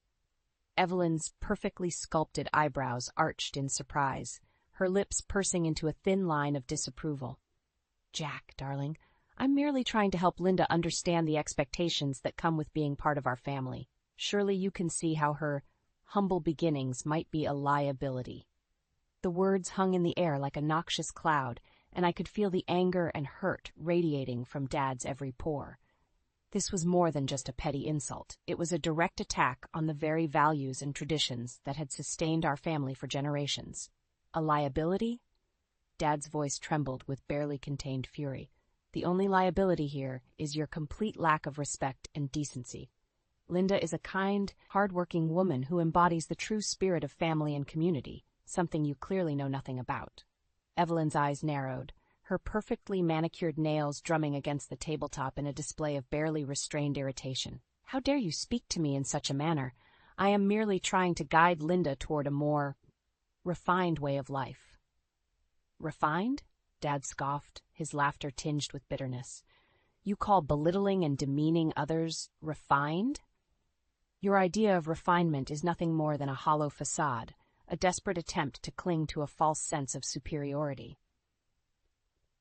S2: Evelyn's perfectly sculpted eyebrows arched in surprise, her lips pursing into a thin line of disapproval. "Jack, darling, I'm merely trying to help Linda understand the expectations that come with being part of our family. Surely you can see how her humble beginnings might be a liability." The words hung in the air like a noxious cloud, and I could feel the anger and hurt radiating from Dad's every pore. This was more than just a petty insult. It was a direct attack on the very values and traditions that had sustained our family for generations. A liability? Dad's voice trembled with barely contained fury. "The only liability here is your complete lack of respect and decency. Linda is a kind, hard-working woman who embodies the true spirit of family and community, something you clearly know nothing about." Evelyn's eyes narrowed, her perfectly manicured nails drumming against the tabletop in a display of barely restrained irritation. "How dare you speak to me in such a manner? I am merely trying to guide Linda toward a more refined way of life." "Refined?" Dad scoffed, his laughter tinged with bitterness. "You call belittling and demeaning others refined? Your idea of refinement is nothing more than a hollow facade, a desperate attempt to cling to a false sense of superiority."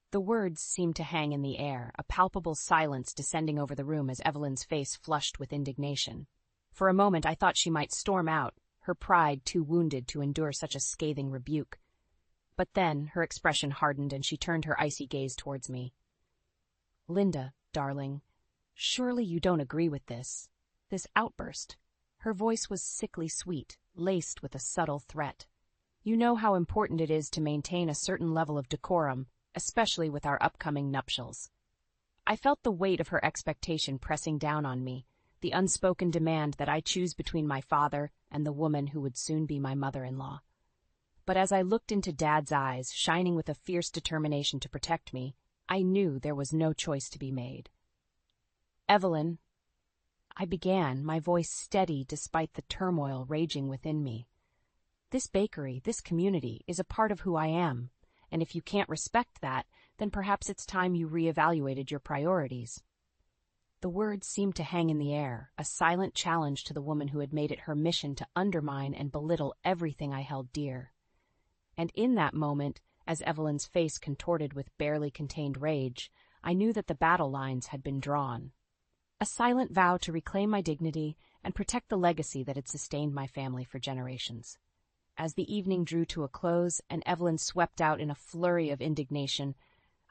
S2: The words seemed to hang in the air, a palpable silence descending over the room as Evelyn's face flushed with indignation. For a moment I thought she might storm out, her pride too wounded to endure such a scathing rebuke. But then her expression hardened and she turned her icy gaze towards me. "Linda, darling, surely you don't agree with this outburst." Her voice was sickly sweet, laced with a subtle threat. "You know how important it is to maintain a certain level of decorum, especially with our upcoming nuptials." I felt the weight of her expectation pressing down on me, the unspoken demand that I choose between my father and the woman who would soon be my mother-in-law. But as I looked into Dad's eyes, shining with a fierce determination to protect me, I knew there was no choice to be made. "Evelyn," I began, my voice steady despite the turmoil raging within me. "This bakery, this community, is a part of who I am, and if you can't respect that, then perhaps it's time you reevaluated your priorities." The words seemed to hang in the air, a silent challenge to the woman who had made it her mission to undermine and belittle everything I held dear. And in that moment, as Evelyn's face contorted with barely contained rage, I knew that the battle lines had been drawn. A silent vow to reclaim my dignity and protect the legacy that had sustained my family for generations. As the evening drew to a close and Evelyn swept out in a flurry of indignation,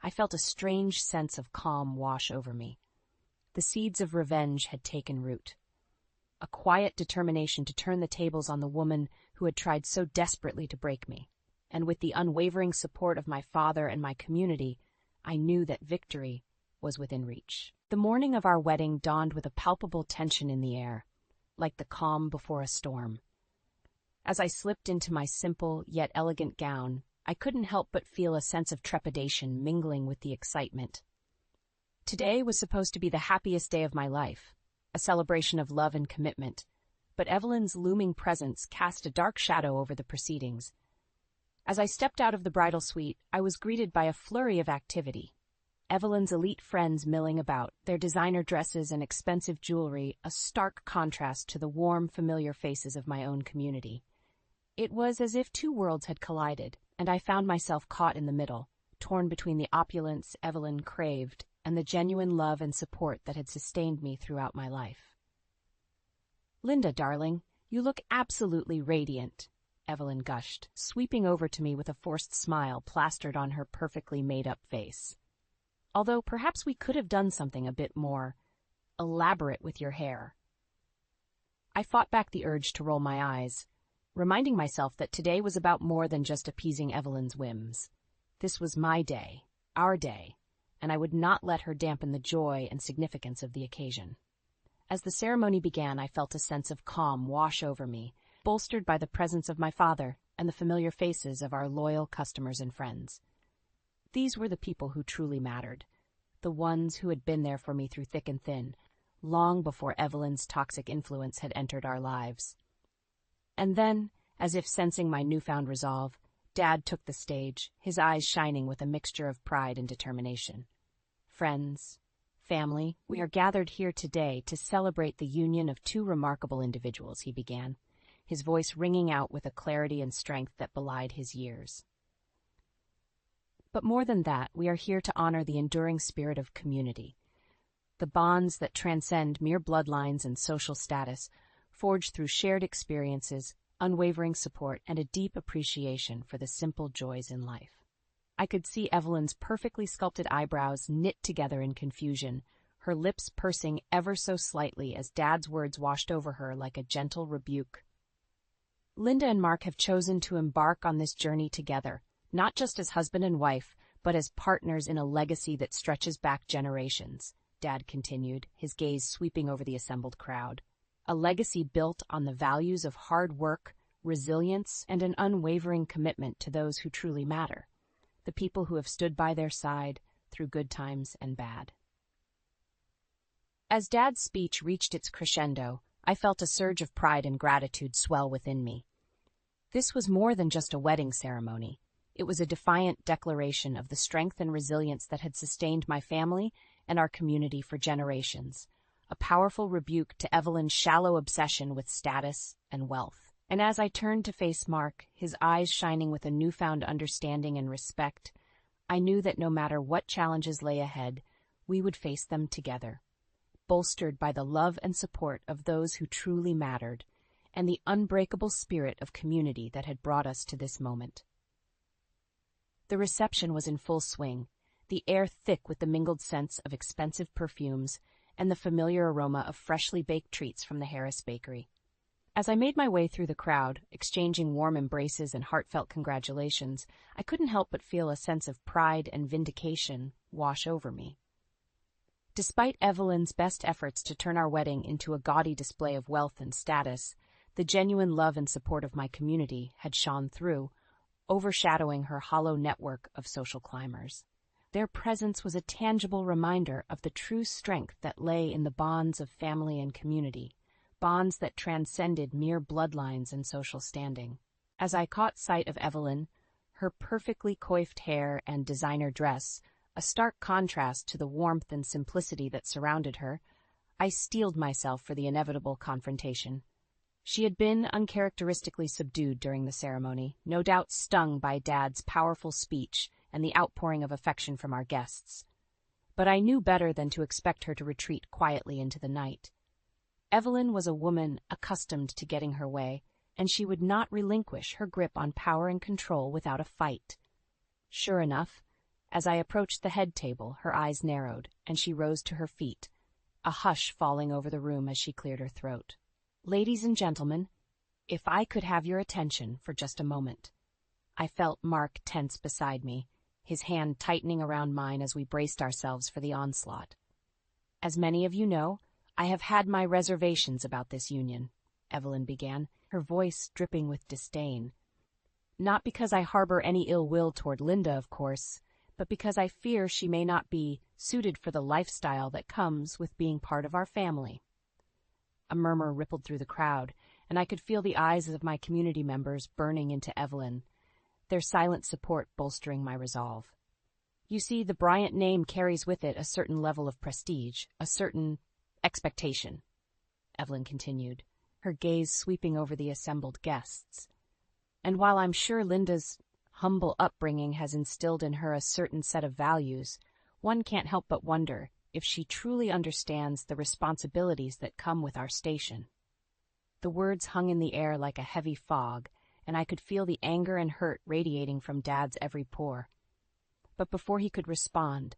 S2: I felt a strange sense of calm wash over me. The seeds of revenge had taken root. A quiet determination to turn the tables on the woman who had tried so desperately to break me. and with the unwavering support of my father and my community, I knew that victory was within reach. The morning of our wedding dawned with a palpable tension in the air, like the calm before a storm. As I slipped into my simple yet elegant gown, I couldn't help but feel a sense of trepidation mingling with the excitement. Today was supposed to be the happiest day of my life, a celebration of love and commitment, but Evelyn's looming presence cast a dark shadow over the proceedings. As I stepped out of the bridal suite, I was greeted by a flurry of activity. Evelyn's elite friends milling about, their designer dresses and expensive jewelry a stark contrast to the warm, familiar faces of my own community. It was as if two worlds had collided, and I found myself caught in the middle, torn between the opulence Evelyn craved and the genuine love and support that had sustained me throughout my life. "Linda, darling, you look absolutely radiant," Evelyn gushed, sweeping over to me with a forced smile plastered on her perfectly made-up face. "Although perhaps we could have done something a bit more elaborate with your hair." I fought back the urge to roll my eyes, reminding myself that today was about more than just appeasing Evelyn's whims. This was my day, our day, and I would not let her dampen the joy and significance of the occasion. As the ceremony began, I felt a sense of calm wash over me, bolstered by the presence of my father and the familiar faces of our loyal customers and friends. These were the people who truly mattered, the ones who had been there for me through thick and thin, long before Evelyn's toxic influence had entered our lives. And then, as if sensing my newfound resolve, Dad took the stage, his eyes shining with a mixture of pride and determination. "Friends, family, we are gathered here today to celebrate the union of two remarkable individuals," he began, his voice ringing out with a clarity and strength that belied his years. "But more than that, we are here to honor the enduring spirit of community, the bonds that transcend mere bloodlines and social status, forged through shared experiences, unwavering support, and a deep appreciation for the simple joys in life." I could see Evelyn's perfectly sculpted eyebrows knit together in confusion, her lips pursing ever so slightly as Dad's words washed over her like a gentle rebuke. "Linda and Mark have chosen to embark on this journey together, not just as husband and wife, but as partners in a legacy that stretches back generations," Dad continued, his gaze sweeping over the assembled crowd. "A legacy built on the values of hard work, resilience, and an unwavering commitment to those who truly matter, the people who have stood by their side through good times and bad." As Dad's speech reached its crescendo, I felt a surge of pride and gratitude swell within me. This was more than just a wedding ceremony. It was a defiant declaration of the strength and resilience that had sustained my family and our community for generations, a powerful rebuke to Evelyn's shallow obsession with status and wealth. And as I turned to face Mark, his eyes shining with a newfound understanding and respect, I knew that no matter what challenges lay ahead, we would face them together, bolstered by the love and support of those who truly mattered, and the unbreakable spirit of community that had brought us to this moment. The reception was in full swing, the air thick with the mingled scents of expensive perfumes and the familiar aroma of freshly baked treats from the Harris Bakery. As I made my way through the crowd, exchanging warm embraces and heartfelt congratulations, I couldn't help but feel a sense of pride and vindication wash over me. Despite Evelyn's best efforts to turn our wedding into a gaudy display of wealth and status, the genuine love and support of my community had shone through, overshadowing her hollow network of social climbers. Their presence was a tangible reminder of the true strength that lay in the bonds of family and community, bonds that transcended mere bloodlines and social standing. As I caught sight of Evelyn, her perfectly coiffed hair and designer dress, a stark contrast to the warmth and simplicity that surrounded her, I steeled myself for the inevitable confrontation. She had been uncharacteristically subdued during the ceremony, no doubt stung by Dad's powerful speech and the outpouring of affection from our guests. But I knew better than to expect her to retreat quietly into the night. Evelyn was a woman accustomed to getting her way, and she would not relinquish her grip on power and control without a fight. Sure enough, as I approached the head table, her eyes narrowed, and she rose to her feet, a hush falling over the room as she cleared her throat. "Ladies and gentlemen, if I could have your attention for just a moment." I felt Mark tense beside me, his hand tightening around mine as we braced ourselves for the onslaught. As many of you know, I have had my reservations about this union, Evelyn began, her voice dripping with disdain. Not because I harbor any ill will toward Linda, of course, but because I fear she may not be suited for the lifestyle that comes with being part of our family. A murmur rippled through the crowd, and I could feel the eyes of my community members burning into Evelyn, their silent support bolstering my resolve. You see, the Bryant name carries with it a certain level of prestige, a certain expectation, Evelyn continued, her gaze sweeping over the assembled guests. And while I'm sure Linda's humble upbringing has instilled in her a certain set of values, one can't help but wonder if she truly understands the responsibilities that come with our station. The words hung in the air like a heavy fog, and I could feel the anger and hurt radiating from Dad's every pore. But before he could respond,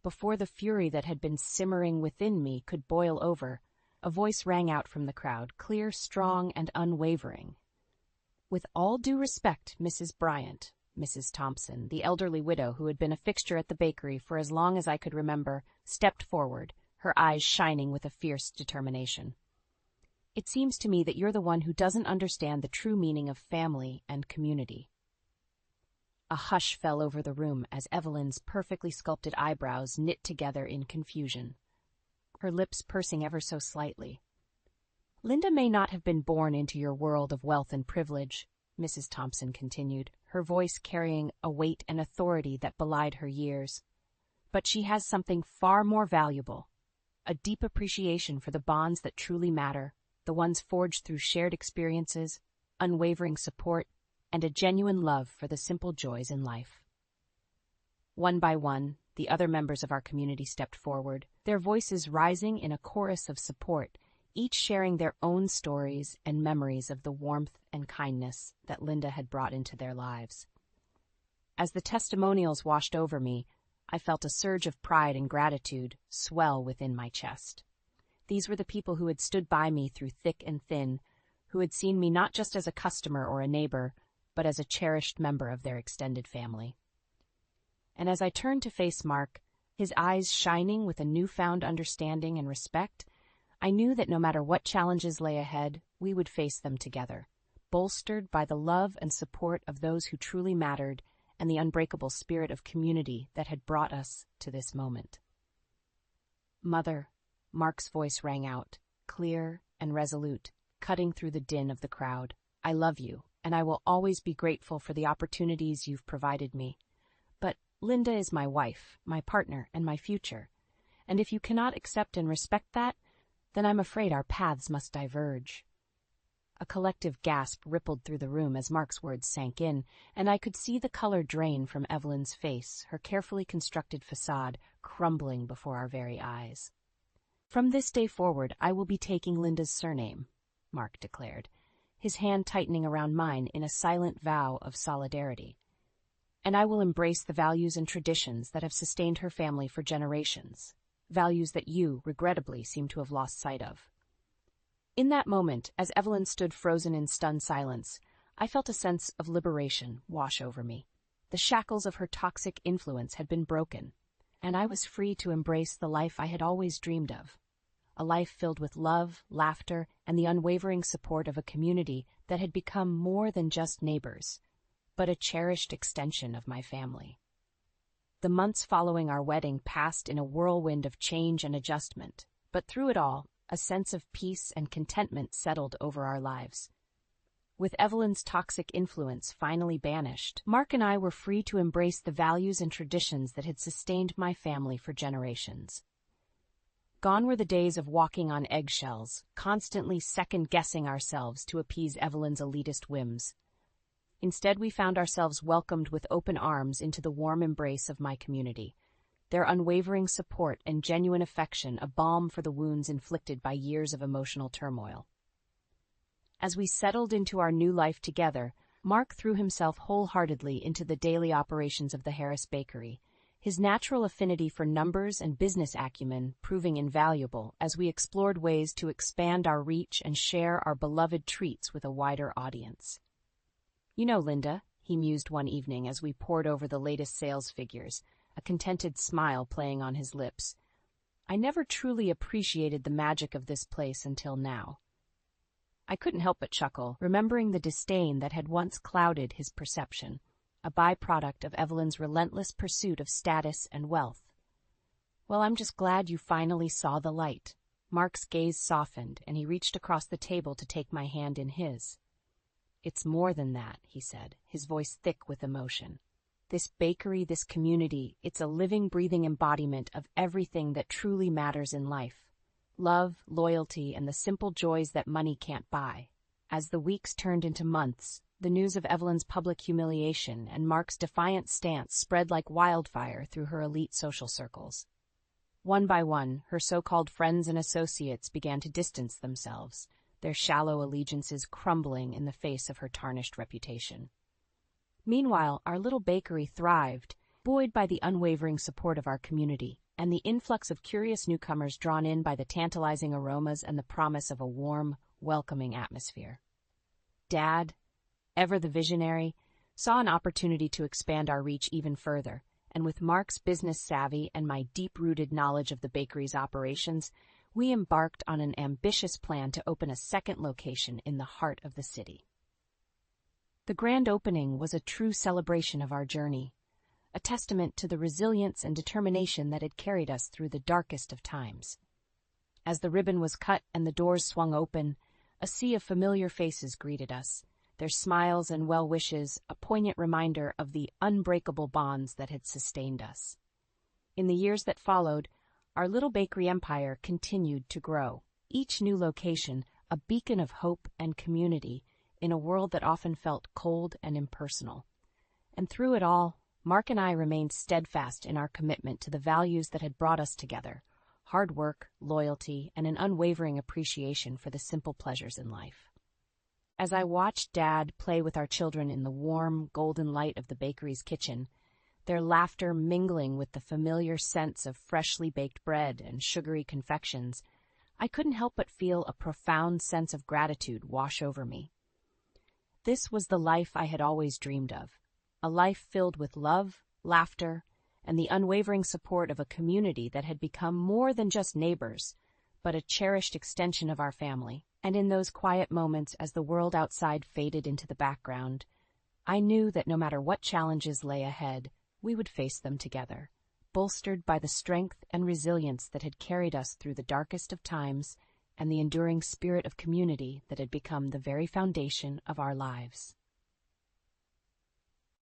S2: before the fury that had been simmering within me could boil over, a voice rang out from the crowd, clear, strong, and unwavering. With all due respect, Mrs. Bryant, Mrs. Thompson, the elderly widow who had been a fixture at the bakery for as long as I could remember, stepped forward, her eyes shining with a fierce determination. It seems to me that you're the one who doesn't understand the true meaning of family and community. A hush fell over the room as Evelyn's perfectly sculpted eyebrows knit together in confusion, her lips pursing ever so slightly. Linda may not have been born into your world of wealth and privilege, Mrs. Thompson continued, her voice carrying a weight and authority that belied her years. But she has something far more valuable, a deep appreciation for the bonds that truly matter, the ones forged through shared experiences, unwavering support, and a genuine love for the simple joys in life. One by one, the other members of our community stepped forward, their voices rising in a chorus of support, each sharing their own stories and memories of the warmth and kindness that Linda had brought into their lives. As the testimonials washed over me, I felt a surge of pride and gratitude swell within my chest. These were the people who had stood by me through thick and thin, who had seen me not just as a customer or a neighbor, but as a cherished member of their extended family. And as I turned to face Mark, his eyes shining with a newfound understanding and respect, I knew that no matter what challenges lay ahead, we would face them together, bolstered by the love and support of those who truly mattered and the unbreakable spirit of community that had brought us to this moment. Mother, Mark's voice rang out, clear and resolute, cutting through the din of the crowd. I love you, and I will always be grateful for the opportunities you've provided me. But Linda is my wife, my partner, and my future. And if you cannot accept and respect that, then I'm afraid our paths must diverge. A collective gasp rippled through the room as Mark's words sank in, and I could see the color drain from Evelyn's face, her carefully constructed facade crumbling before our very eyes. From this day forward, I will be taking Linda's surname, Mark declared, his hand tightening around mine in a silent vow of solidarity. And I will embrace the values and traditions that have sustained her family for generations, values that you, regrettably, seem to have lost sight of. In that moment, as Evelyn stood frozen in stunned silence, I felt a sense of liberation wash over me. The shackles of her toxic influence had been broken, and I was free to embrace the life I had always dreamed of. A life filled with love, laughter, and the unwavering support of a community that had become more than just neighbors, but a cherished extension of my family. The months following our wedding passed in a whirlwind of change and adjustment, but through it all, a sense of peace and contentment settled over our lives. With Evelyn's toxic influence finally banished, Mark and I were free to embrace the values and traditions that had sustained my family for generations. Gone were the days of walking on eggshells, constantly second-guessing ourselves to appease Evelyn's elitist whims. Instead, we found ourselves welcomed with open arms into the warm embrace of my community, their unwavering support and genuine affection a balm for the wounds inflicted by years of emotional turmoil. As we settled into our new life together, Mark threw himself wholeheartedly into the daily operations of the Harris Bakery, his natural affinity for numbers and business acumen proving invaluable as we explored ways to expand our reach and share our beloved treats with a wider audience. You know, Linda, he mused one evening as we pored over the latest sales figures, a contented smile playing on his lips. I never truly appreciated the magic of this place until now. I couldn't help but chuckle, remembering the disdain that had once clouded his perception, a byproduct of Evelyn's relentless pursuit of status and wealth. Well, I'm just glad you finally saw the light. Mark's gaze softened, and he reached across the table to take my hand in his. It's more than that, he said, his voice thick with emotion. This bakery, this community, it's a living, breathing embodiment of everything that truly matters in life. Love, loyalty, and the simple joys that money can't buy. As the weeks turned into months, the news of Evelyn's public humiliation and Mark's defiant stance spread like wildfire through her elite social circles. One by one, her so-called friends and associates began to distance themselves, their shallow allegiances crumbling in the face of her tarnished reputation. Meanwhile, our little bakery thrived, buoyed by the unwavering support of our community and the influx of curious newcomers drawn in by the tantalizing aromas and the promise of a warm, welcoming atmosphere. Dad, ever the visionary, saw an opportunity to expand our reach even further, and with Mark's business savvy and my deep-rooted knowledge of the bakery's operations, we embarked on an ambitious plan to open a second location in the heart of the city. The grand opening was a true celebration of our journey, a testament to the resilience and determination that had carried us through the darkest of times. As the ribbon was cut and the doors swung open, a sea of familiar faces greeted us, their smiles and well wishes a poignant reminder of the unbreakable bonds that had sustained us. In the years that followed, our little bakery empire continued to grow, each new location a beacon of hope and community in a world that often felt cold and impersonal. And through it all, Mark and I remained steadfast in our commitment to the values that had brought us together: hard work, loyalty, and an unwavering appreciation for the simple pleasures in life. As I watched Dad play with our children in the warm, golden light of the bakery's kitchen, their laughter mingling with the familiar scents of freshly baked bread and sugary confections, I couldn't help but feel a profound sense of gratitude wash over me. This was the life I had always dreamed of, a life filled with love, laughter, and the unwavering support of a community that had become more than just neighbors, but a cherished extension of our family. And in those quiet moments as the world outside faded into the background, I knew that no matter what challenges lay ahead, we would face them together, bolstered by the strength and resilience that had carried us through the darkest of times and the enduring spirit of community that had become the very foundation of our lives.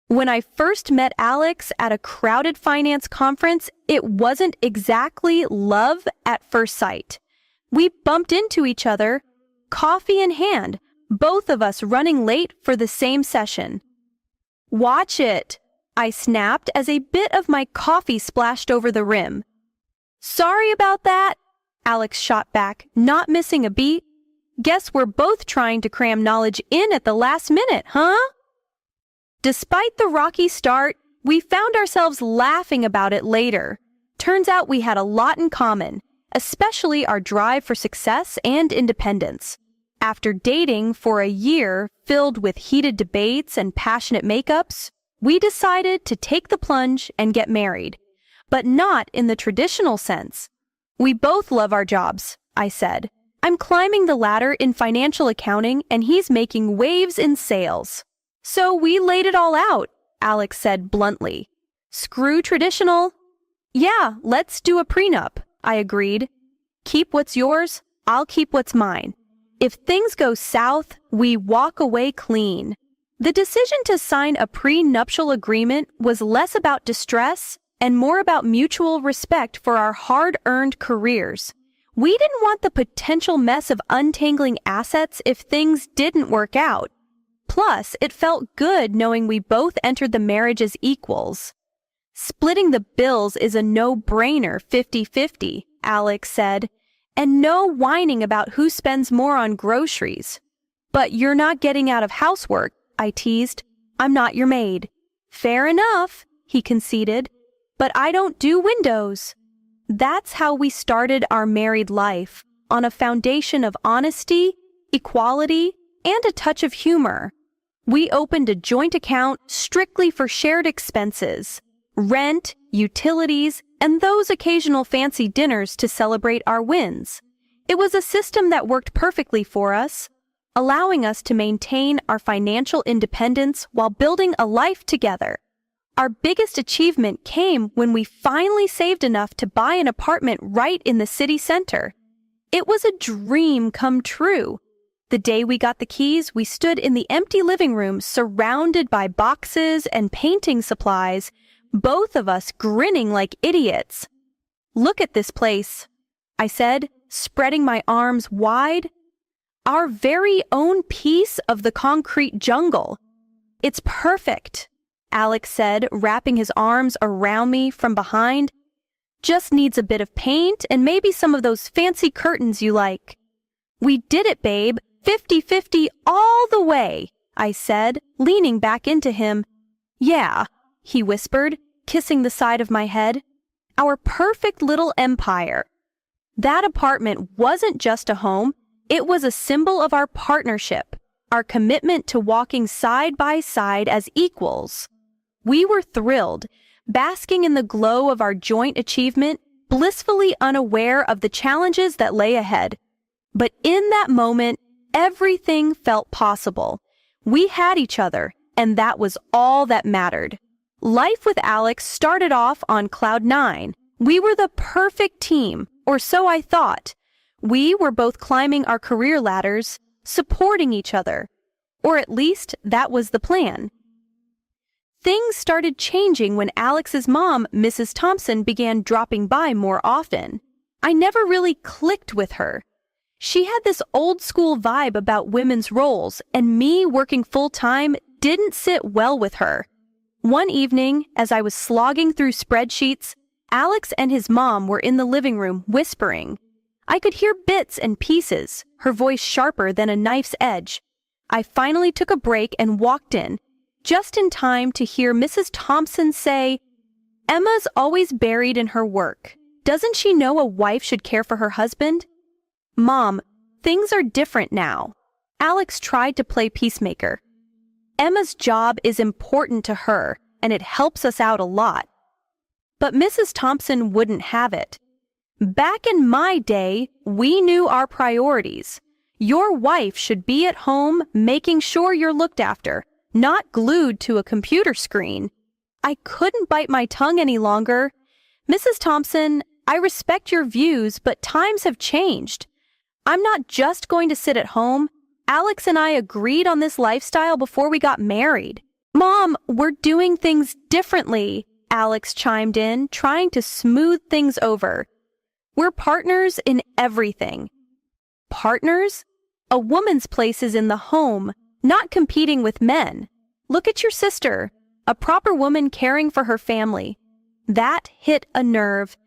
S3: When I first met Alex at a crowded finance conference, it wasn't exactly love at first sight. We bumped into each other, coffee in hand, both of us running late for the same session. "Watch it," I snapped as a bit of my coffee splashed over the rim. "Sorry about that," Alex shot back, not missing a beat. "Guess we're both trying to cram knowledge in at the last minute, huh?" Despite the rocky start, we found ourselves laughing about it later. Turns out we had a lot in common, especially our drive for success and independence. After dating for a year filled with heated debates and passionate makeups, we decided to take the plunge and get married, but not in the traditional sense. "We both love our jobs," I said. "I'm climbing the ladder in financial accounting and he's making waves in sales." "So we laid it all out," Alex said bluntly. "Screw traditional." "Yeah, let's do a prenup," I agreed. "Keep what's yours, I'll keep what's mine. If things go south, we walk away clean." The decision to sign a prenuptial agreement was less about distress and more about mutual respect for our hard-earned careers. We didn't want the potential mess of untangling assets if things didn't work out. Plus, it felt good knowing we both entered the marriage as equals. "Splitting the bills is a no-brainer 50-50, Alex said, "and no whining about who spends more on groceries." "But you're not getting out of housework," I teased. "I'm not your maid." "Fair enough," he conceded, "but I don't do windows." That's how we started our married life, on a foundation of honesty, equality, and a touch of humor. We opened a joint account strictly for shared expenses, rent, utilities, and those occasional fancy dinners to celebrate our wins. It was a system that worked perfectly for us, allowing us to maintain our financial independence while building a life together. Our biggest achievement came when we finally saved enough to buy an apartment right in the city center. It was a dream come true. The day we got the keys, we stood in the empty living room surrounded by boxes and painting supplies, both of us grinning like idiots. "Look at this place," I said, spreading my arms wide. "Our very own piece of the concrete jungle. It's perfect," Alex said, wrapping his arms around me from behind. "Just needs a bit of paint and maybe some of those fancy curtains you like." "We did it, babe. 50-50 all the way," I said, leaning back into him. "Yeah," he whispered, kissing the side of my head. "Our perfect little empire." That apartment wasn't just a home, it was a symbol of our partnership, our commitment to walking side by side as equals. We were thrilled, basking in the glow of our joint achievement, blissfully unaware of the challenges that lay ahead. But in that moment, everything felt possible. We had each other, and that was all that mattered. Life with Alex started off on cloud nine. We were the perfect team, or so I thought. We were both climbing our career ladders, supporting each other. Or at least that was the plan. Things started changing when Alex's mom, Mrs. Thompson, began dropping by more often. I never really clicked with her. She had this old-school vibe about women's roles, and me working full-time didn't sit well with her. One evening, as I was slogging through spreadsheets, Alex and his mom were in the living room whispering. I could hear bits and pieces, her voice sharper than a knife's edge. I finally took a break and walked in, just in time to hear Mrs. Thompson say, "Emma's always buried in her work. Doesn't she know a wife should care for her husband?" "Mom, things are different now." Alex tried to play peacemaker. "Emma's job is important to her, and it helps us out a lot." But Mrs. Thompson wouldn't have it. "Back in my day, we knew our priorities. Your wife should be at home making sure you're looked after, not glued to a computer screen." I couldn't bite my tongue any longer. "Mrs. Thompson, I respect your views, but times have changed. I'm not just going to sit at home. Alex and I agreed on this lifestyle before we got married." "Mom, we're doing things differently," Alex chimed in, trying to smooth things over. "We're partners in everything." Partners? A woman's place is in the home, not competing with men. Look at your sister, a proper woman caring for her family. That hit a nerve.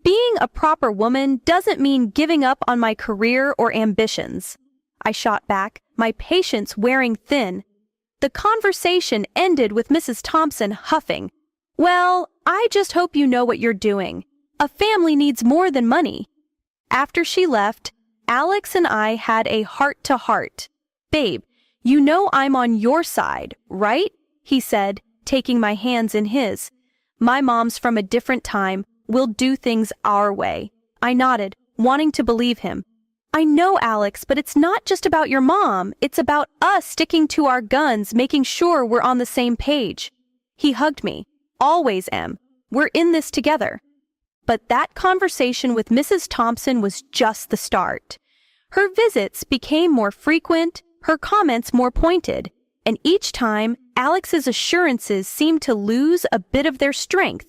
S3: Being a proper woman doesn't mean giving up on my career or ambitions. I shot back, my patience wearing thin. The conversation ended with Mrs. Thompson huffing. "Well, I just hope you know what you're doing. A family needs more than money." After she left, Alex and I had a heart-to-heart. "Babe, you know I'm on your side, right?" he said, taking my hands in his. "My mom's from a different time. We'll do things our way." I nodded, wanting to believe him. "I know, Alex, but it's not just about your mom. It's about us sticking to our guns, making sure we're on the same page." He hugged me. "Always am. We're in this together." But that conversation with Mrs. Thompson was just the start. Her visits became more frequent, her comments more pointed, and each time, Alex's assurances seemed to lose a bit of their strength.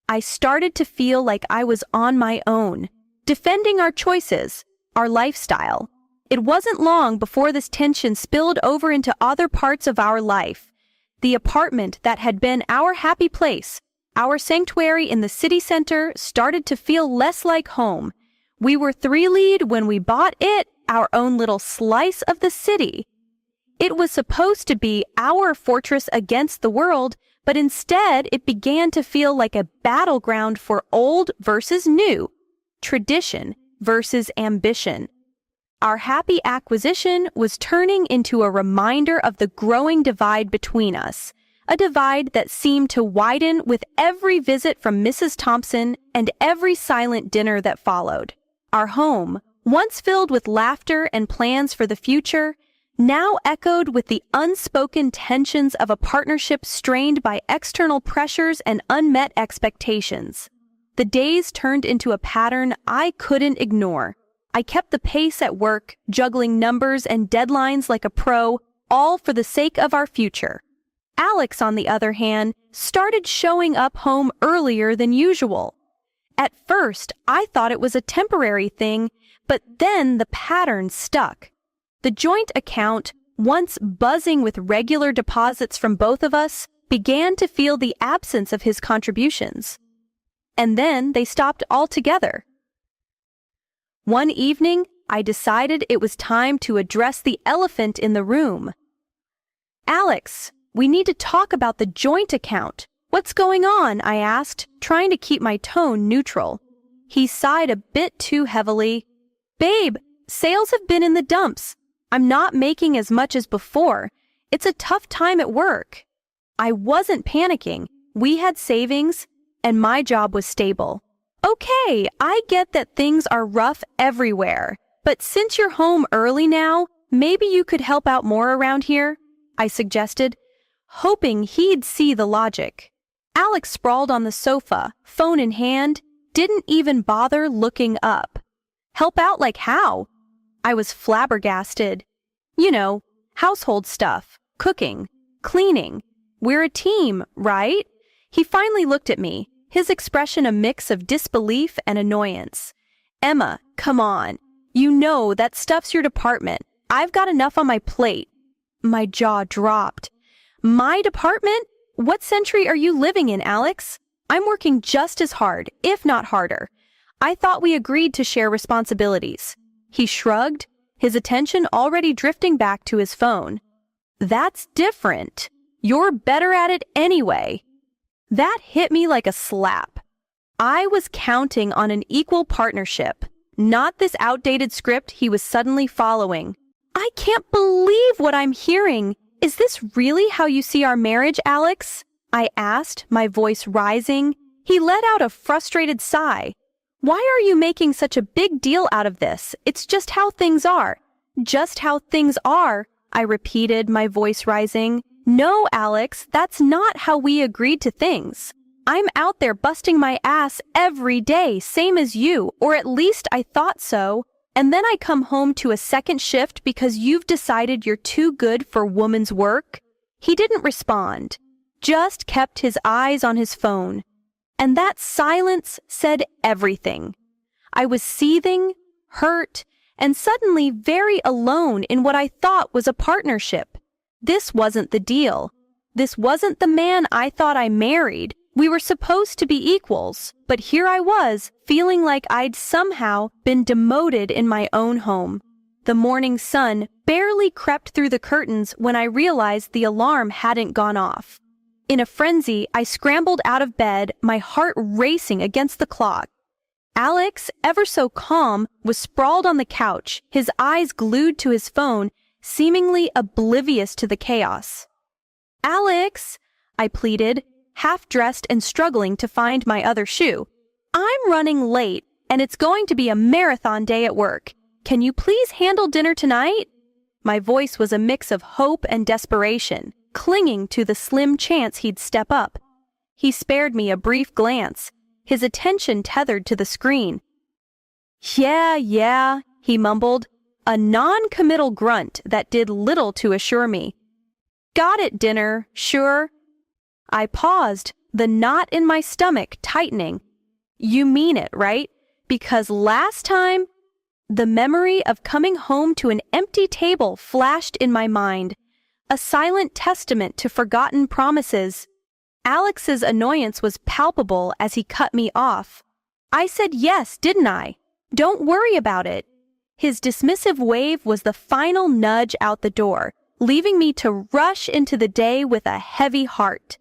S3: I started to feel like I was on my own, defending our choices, our lifestyle. It wasn't long before this tension spilled over into other parts of our life. The apartment that had been our happy place, our sanctuary in the city center, started to feel less like home. We were three-lead when we bought it, our own little slice of the city. It was supposed to be our fortress against the world, but instead it began to feel like a battleground for old versus new, tradition versus ambition. Our happy acquisition was turning into a reminder of the growing divide between us, a divide that seemed to widen with every visit from Mrs. Thompson and every silent dinner that followed. Our home, once filled with laughter and plans for the future, now echoed with the unspoken tensions of a partnership strained by external pressures and unmet expectations. The days turned into a pattern I couldn't ignore. I kept the pace at work, juggling numbers and deadlines like a pro, all for the sake of our future. Alex, on the other hand, started showing up home earlier than usual. At first, I thought it was a temporary thing, but then the pattern stuck. The joint account, once buzzing with regular deposits from both of us, began to feel the absence of his contributions. And then they stopped altogether. One evening, I decided it was time to address the elephant in the room. "Alex, we need to talk about the joint account. What's going on?" I asked, trying to keep my tone neutral. He sighed a bit too heavily. "Babe, sales have been in the dumps. I'm not making as much as before. It's a tough time at work." I wasn't panicking. We had savings, and my job was stable. "Okay, I get that things are rough everywhere, but since you're home early now, maybe you could help out more around here," I suggested, hoping he'd see the logic. Alex sprawled on the sofa, phone in hand, didn't even bother looking up. "Help out like how?" I was flabbergasted. "You know, household stuff, cooking, cleaning. We're a team, right?" He finally looked at me, his expression a mix of disbelief and annoyance. "Emma, come on. You know that stuff's your department. I've got enough on my plate." My jaw dropped. "My department? What century are you living in, Alex? I'm working just as hard, if not harder. I thought we agreed to share responsibilities." He shrugged, his attention already drifting back to his phone. "That's different. You're better at it anyway." That hit me like a slap. I was counting on an equal partnership, not this outdated script he was suddenly following. "I can't believe what I'm hearing. Is this really how you see our marriage, Alex?" I asked, my voice rising. He let out a frustrated sigh. "Why are you making such a big deal out of this? It's just how things are." "Just how things are," I repeated, my voice rising. "No, Alex, that's not how we agreed to things. I'm out there busting my ass every day, same as you, or at least I thought so. And then I come home to a second shift because you've decided you're too good for woman's work." He didn't respond, just kept his eyes on his phone. And that silence said everything. I was seething, hurt, and suddenly very alone in what I thought was a partnership. This wasn't the deal. This wasn't the man I thought I married. We were supposed to be equals, but here I was, feeling like I'd somehow been demoted in my own home. The morning sun barely crept through the curtains when I realized the alarm hadn't gone off. In a frenzy, I scrambled out of bed, my heart racing against the clock. Alex, ever so calm, was sprawled on the couch, his eyes glued to his phone, seemingly oblivious to the chaos. "Alex," I pleaded, half-dressed and struggling to find my other shoe. "I'm running late, and it's going to be a marathon day at work. Can you please handle dinner tonight?" My voice was a mix of hope and desperation, clinging to the slim chance he'd step up. He spared me a brief glance, his attention tethered to the screen. Yeah, he mumbled, a non-committal grunt that did little to assure me. "Got it, dinner, sure." I paused, the knot in my stomach tightening. "You mean it, right? Because last time—" The memory of coming home to an empty table flashed in my mind, a silent testament to forgotten promises. Alex's annoyance was palpable as he cut me off. "I said yes, didn't I? Don't worry about it." His dismissive wave was the final nudge out the door, leaving me to rush into the day with a heavy heart.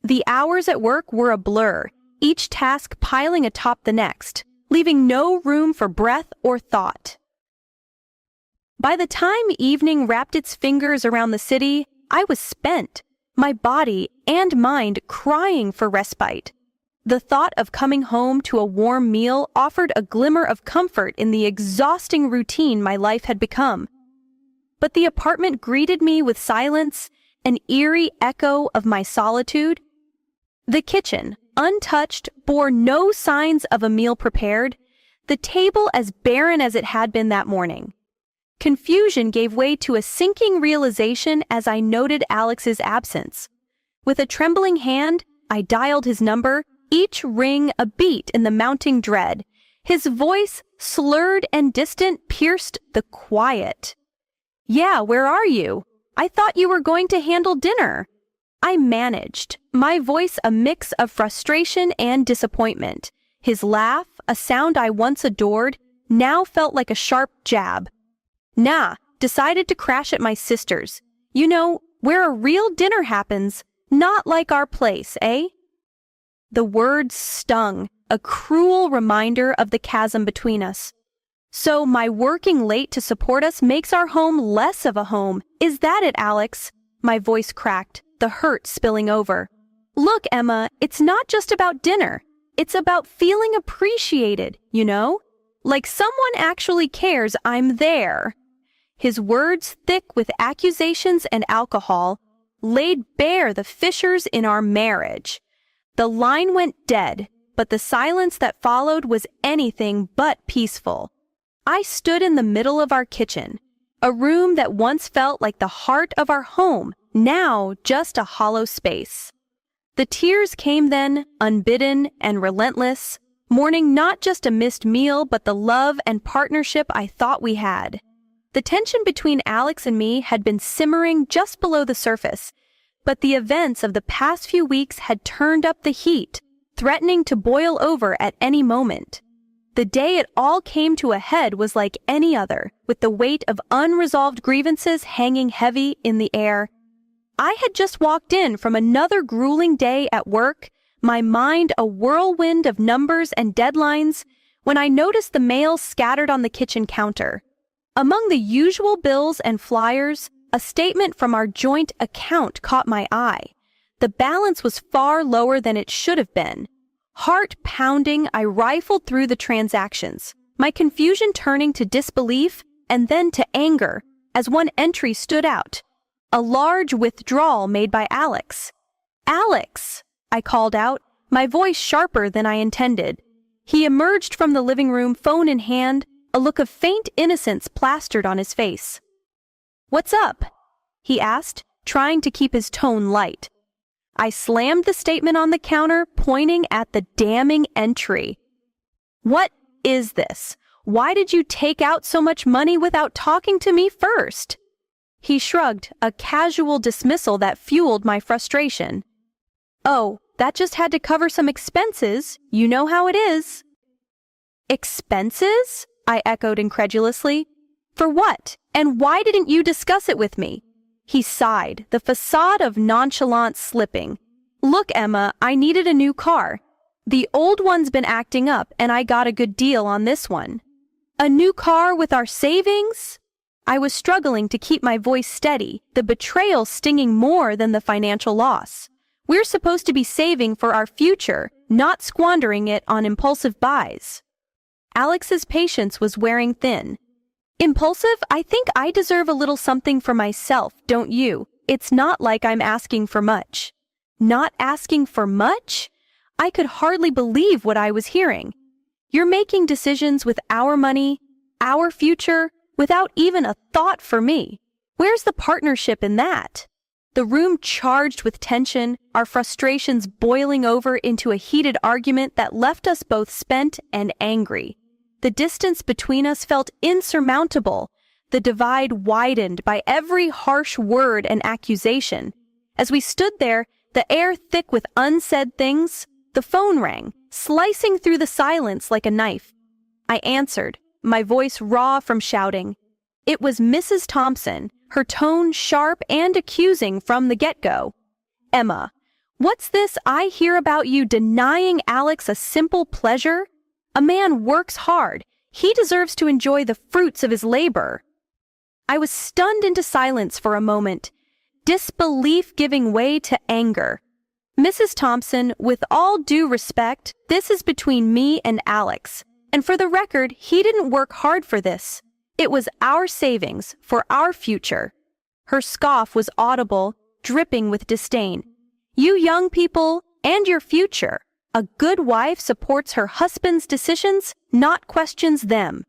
S3: The hours at work were a blur, each task piling atop the next, leaving no room for breath or thought. By the time evening wrapped its fingers around the city, I was spent, my body and mind crying for respite. The thought of coming home to a warm meal offered a glimmer of comfort in the exhausting routine my life had become. But the apartment greeted me with silence, an eerie echo of my solitude. The kitchen, untouched, bore no signs of a meal prepared, the table as barren as it had been that morning. Confusion gave way to a sinking realization as I noted Alex's absence. With a trembling hand, I dialed his number, each ring a beat in the mounting dread. His voice, slurred and distant, pierced the quiet. "Yeah, where are you? I thought you were going to handle dinner." I managed, my voice a mix of frustration and disappointment. His laugh, a sound I once adored, now felt like a sharp jab. "Nah, decided to crash at my sister's. You know, where a real dinner happens, not like our place, eh?" The words stung, a cruel reminder of the chasm between us. "So my working late to support us makes our home less of a home. Is that it, Alex?" My voice cracked, the hurt spilling over. "Look, Emma, it's not just about dinner. It's about feeling appreciated, you know? Like someone actually cares I'm there." His words, thick with accusations and alcohol, laid bare the fissures in our marriage. The line went dead, but the silence that followed was anything but peaceful. I stood in the middle of our kitchen, a room that once felt like the heart of our home, now just a hollow space. The tears came then, unbidden and relentless, mourning not just a missed meal but the love and partnership I thought we had. The tension between Alex and me had been simmering just below the surface, but the events of the past few weeks had turned up the heat, threatening to boil over at any moment. The day it all came to a head was like any other, with the weight of unresolved grievances hanging heavy in the air. I had just walked in from another grueling day at work, my mind a whirlwind of numbers and deadlines, when I noticed the mail scattered on the kitchen counter. Among the usual bills and flyers, a statement from our joint account caught my eye. The balance was far lower than it should have been. Heart pounding, I rifled through the transactions, my confusion turning to disbelief and then to anger as one entry stood out. A large withdrawal made by Alex. "Alex!" I called out, my voice sharper than I intended. He emerged from the living room, phone in hand, a look of faint innocence plastered on his face. "What's up?" he asked, trying to keep his tone light. I slammed the statement on the counter, pointing at the damning entry. "What is this? Why did you take out so much money without talking to me first?" He shrugged, a casual dismissal that fueled my frustration. "Oh, that just had to cover some expenses. You know how it is." "Expenses?" I echoed incredulously. "For what? And why didn't you discuss it with me?" He sighed, the facade of nonchalance slipping. "Look, Emma, I needed a new car. The old one's been acting up, and I got a good deal on this one." "A new car with our savings?" I was struggling to keep my voice steady, the betrayal stinging more than the financial loss. We're supposed to be saving for our future, not squandering it on impulsive buys. Alex's patience was wearing thin. "Impulsive? I think I deserve a little something for myself, don't you? It's not like I'm asking for much." Not asking for much? I could hardly believe what I was hearing. "You're making decisions with our money, our future, without even a thought for me. Where's the partnership in that?" The room charged with tension, our frustrations boiling over into a heated argument that left us both spent and angry. The distance between us felt insurmountable, the divide widened by every harsh word and accusation. As we stood there, the air thick with unsaid things, the phone rang, slicing through the silence like a knife. I answered, my voice raw from shouting. It was Mrs. Thompson, her tone sharp and accusing from the get-go. "Emma, what's this I hear about you denying Alex a simple pleasure? A man works hard. He deserves to enjoy the fruits of his labor." I was stunned into silence for a moment, disbelief giving way to anger. Mrs. Thompson, with all due respect, this is between me and Alex. And for the record, he didn't work hard for this. It was our savings for our future. Her scoff was audible, dripping with disdain. You young people and your future. A good wife supports her husband's decisions, not questions them.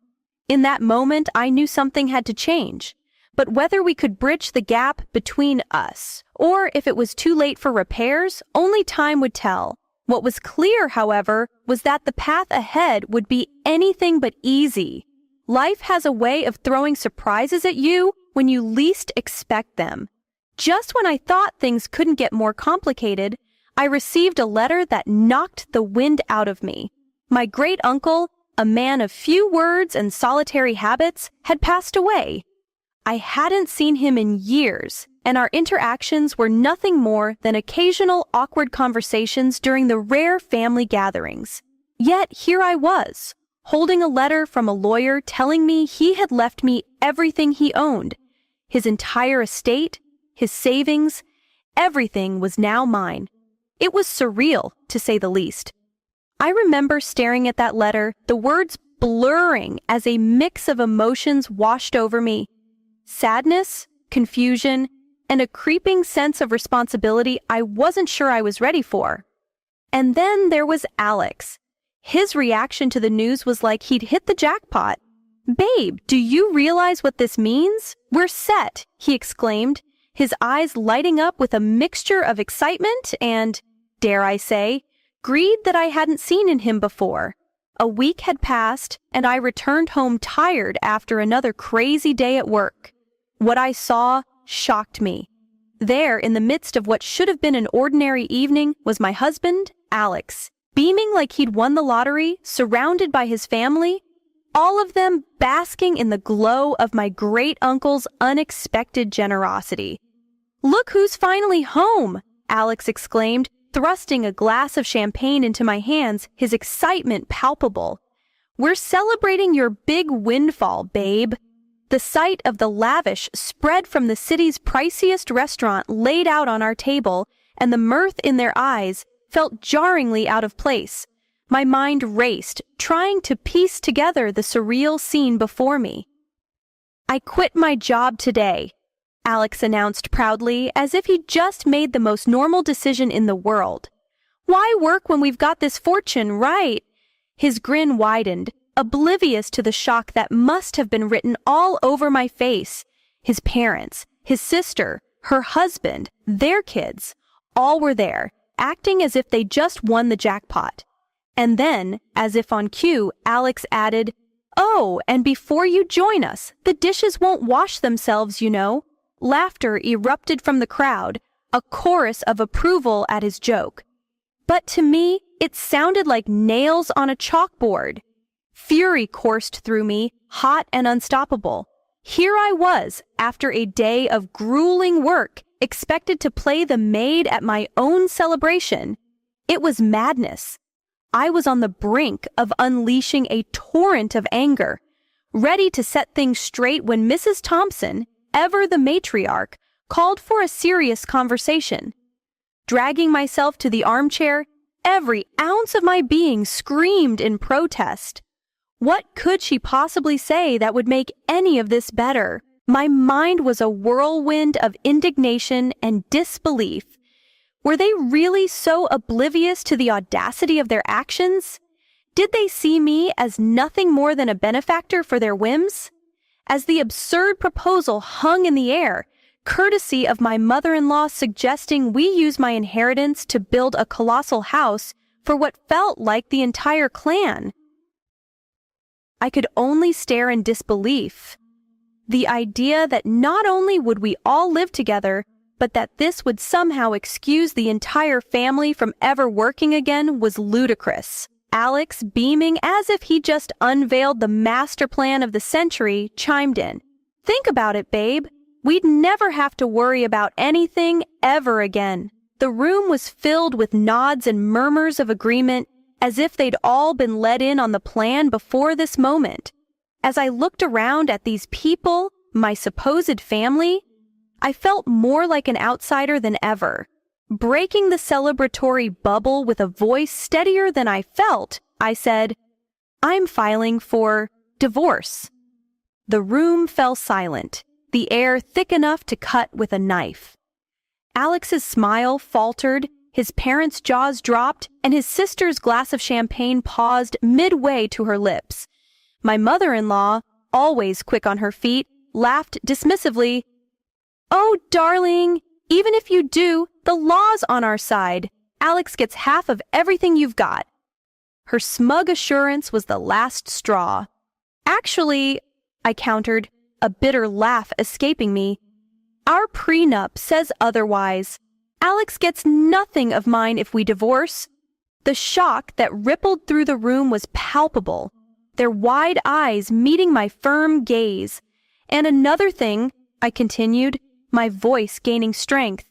S3: In that moment, I knew something had to change. But whether we could bridge the gap between us, or if it was too late for repairs, only time would tell. What was clear, however, was that the path ahead would be anything but easy. Life has a way of throwing surprises at you when you least expect them. Just when I thought things couldn't get more complicated, I received a letter that knocked the wind out of me. My great-uncle, a man of few words and solitary habits, had passed away. I hadn't seen him in years, and our interactions were nothing more than occasional awkward conversations during the rare family gatherings. Yet here I was, holding a letter from a lawyer telling me he had left me everything he owned. His entire estate, his savings, everything was now mine. It was surreal, to say the least. I remember staring at that letter, the words blurring as a mix of emotions washed over me. Sadness, confusion, and a creeping sense of responsibility I wasn't sure I was ready for. And then there was Alex. His reaction to the news was like he'd hit the jackpot. "Babe, do you realize what this means? We're set," he exclaimed, his eyes lighting up with a mixture of excitement and, dare I say, greed that I hadn't seen in him before. A week had passed, and I returned home tired after another crazy day at work. What I saw shocked me. There, in the midst of what should have been an ordinary evening, was my husband, Alex, beaming like he'd won the lottery, surrounded by his family, all of them basking in the glow of my great-uncle's unexpected generosity. "Look who's finally home!" Alex exclaimed, thrusting a glass of champagne into my hands, his excitement palpable. "We're celebrating your big windfall, babe." The sight of the lavish spread from the city's priciest restaurant laid out on our table, and the mirth in their eyes, felt jarringly out of place. My mind raced, trying to piece together the surreal scene before me. "I quit my job today," Alex announced proudly, as if he'd just made the most normal decision in the world. "Why work when we've got this fortune, right?" His grin widened, oblivious to the shock that must have been written all over my face. His parents, his sister, her husband, their kids, all were there, acting as if they just won the jackpot. And then, as if on cue, Alex added, "Oh, and before you join us, the dishes won't wash themselves, you know." Laughter erupted from the crowd, a chorus of approval at his joke. But to me, it sounded like nails on a chalkboard. Fury coursed through me, hot and unstoppable. Here I was, after a day of grueling work, expected to play the maid at my own celebration. It was madness. I was on the brink of unleashing a torrent of anger, ready to set things straight when Mrs. Thompson, ever the matriarch, called for a serious conversation. Dragging myself to the armchair, every ounce of my being screamed in protest. What could she possibly say that would make any of this better? My mind was a whirlwind of indignation and disbelief. Were they really so oblivious to the audacity of their actions? Did they see me as nothing more than a benefactor for their whims? As the absurd proposal hung in the air, courtesy of my mother-in-law suggesting we use my inheritance to build a colossal house for what felt like the entire clan, I could only stare in disbelief. The idea that not only would we all live together, but that this would somehow excuse the entire family from ever working again was ludicrous. Alex, beaming as if he just unveiled the master plan of the century, chimed in. "Think about it, babe. We'd never have to worry about anything ever again." The room was filled with nods and murmurs of agreement, as if they'd all been let in on the plan before this moment. As I looked around at these people, my supposed family, I felt more like an outsider than ever. Breaking the celebratory bubble with a voice steadier than I felt, I said, "I'm filing for divorce." The room fell silent, the air thick enough to cut with a knife. Alex's smile faltered, his parents' jaws dropped, and his sister's glass of champagne paused midway to her lips. My mother-in-law, always quick on her feet, laughed dismissively. "Oh, darling, even if you do, the law's on our side. Alex gets half of everything you've got." Her smug assurance was the last straw. "Actually," I countered, a bitter laugh escaping me, "our prenup says otherwise. Alex gets nothing of mine if we divorce." The shock that rippled through the room was palpable, their wide eyes meeting my firm gaze. "And another thing," I continued, my voice gaining strength,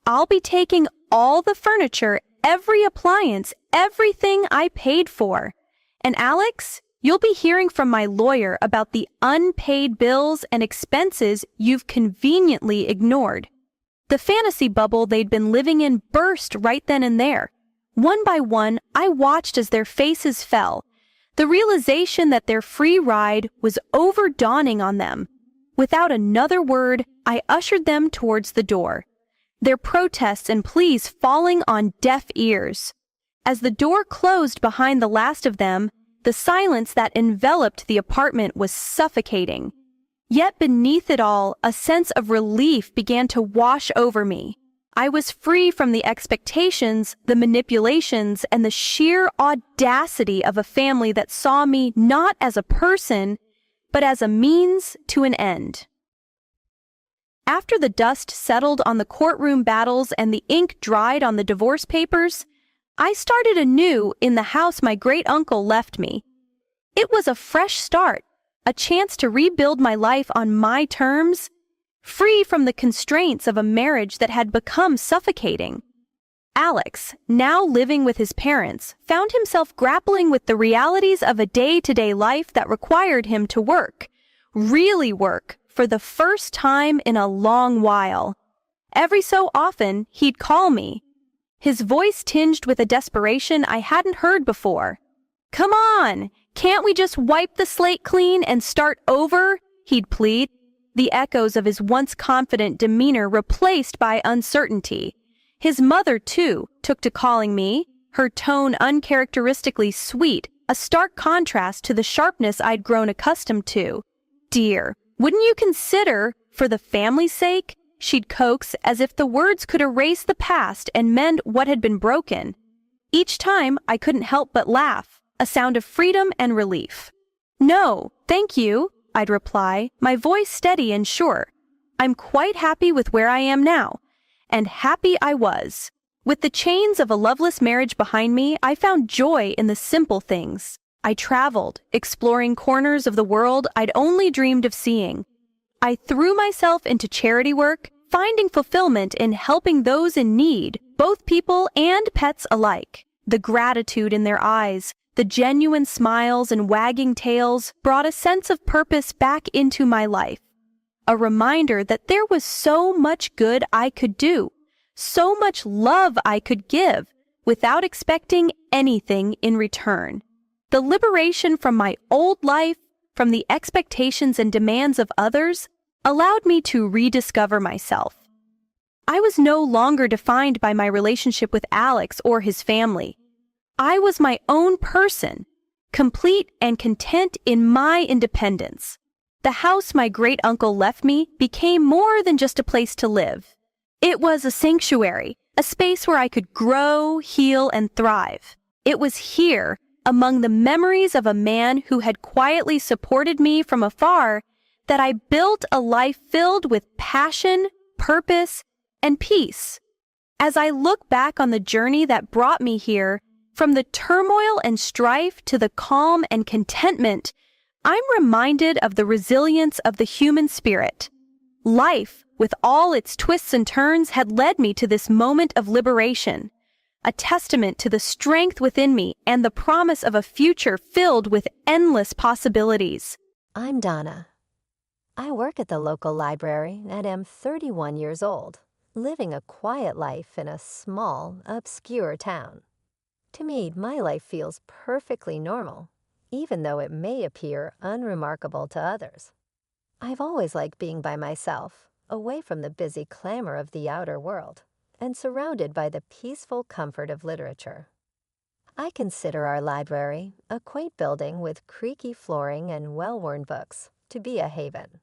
S3: "I'll be taking all the furniture, every appliance, everything I paid for. And Alex, you'll be hearing from my lawyer about the unpaid bills and expenses you've conveniently ignored." The fantasy bubble they'd been living in burst right then and there. One by one, I watched as their faces fell. The realization that their free ride was overdawning on them. Without another word, I ushered them towards the door, their protests and pleas falling on deaf ears. As the door closed behind the last of them, the silence that enveloped the apartment was suffocating. Yet beneath it all, a sense of relief began to wash over me. I was free from the expectations, the manipulations, and the sheer audacity of a family that saw me not as a person, but as a means to an end. After the dust settled on the courtroom battles and the ink dried on the divorce papers, I started anew in the house my great-uncle left me. It was a fresh start, a chance to rebuild my life on my terms, free from the constraints of a marriage that had become suffocating. Alex, now living with his parents, found himself grappling with the realities of a day-to-day life that required him to work, really work, for the first time in a long while. Every so often, he'd call me, his voice tinged with a desperation I hadn't heard before. "Come on, can't we just wipe the slate clean and start over?" he'd plead, the echoes of his once confident demeanor replaced by uncertainty. His mother, too, took to calling me, her tone uncharacteristically sweet, a stark contrast to the sharpness I'd grown accustomed to. "Dear, wouldn't you consider, for the family's sake?" she'd coax, as if the words could erase the past and mend what had been broken. Each time, I couldn't help but laugh, a sound of freedom and relief. "No, thank you," I'd reply, my voice steady and sure. "I'm quite happy with where I am now." And happy I was. With the chains of a loveless marriage behind me, I found joy in the simple things. I traveled, exploring corners of the world I'd only dreamed of seeing. I threw myself into charity work, finding fulfillment in helping those in need, both people and pets alike. The gratitude in their eyes, the genuine smiles and wagging tails brought a sense of purpose back into my life. A reminder that there was so much good I could do, so much love I could give, without expecting anything in return. The liberation from my old life, from the expectations and demands of others, allowed me to rediscover myself. I was no longer defined by my relationship with Alex or his family. I was my own person, complete and content in my independence. The house my great-uncle left me became more than just a place to live. It was a sanctuary, a space where I could grow, heal, and thrive. It was here, among the memories of a man who had quietly supported me from afar, that I built a life filled with passion, purpose, and peace. As I look back on the journey that brought me here, from the turmoil and strife to the calm and contentment, I'm reminded of the resilience of the human spirit. Life, with all its twists and turns, had led me to this moment of liberation, a testament to the strength within me and the promise of a future filled with endless possibilities.
S4: I'm Donna. I work at the local library and am 31 years old, living a quiet life in a small, obscure town. To me, my life feels perfectly normal, even though it may appear unremarkable to others. I've always liked being by myself, away from the busy clamor of the outer world, and surrounded by the peaceful comfort of literature. I consider our library, a quaint building with creaky flooring and well-worn books, to be a haven.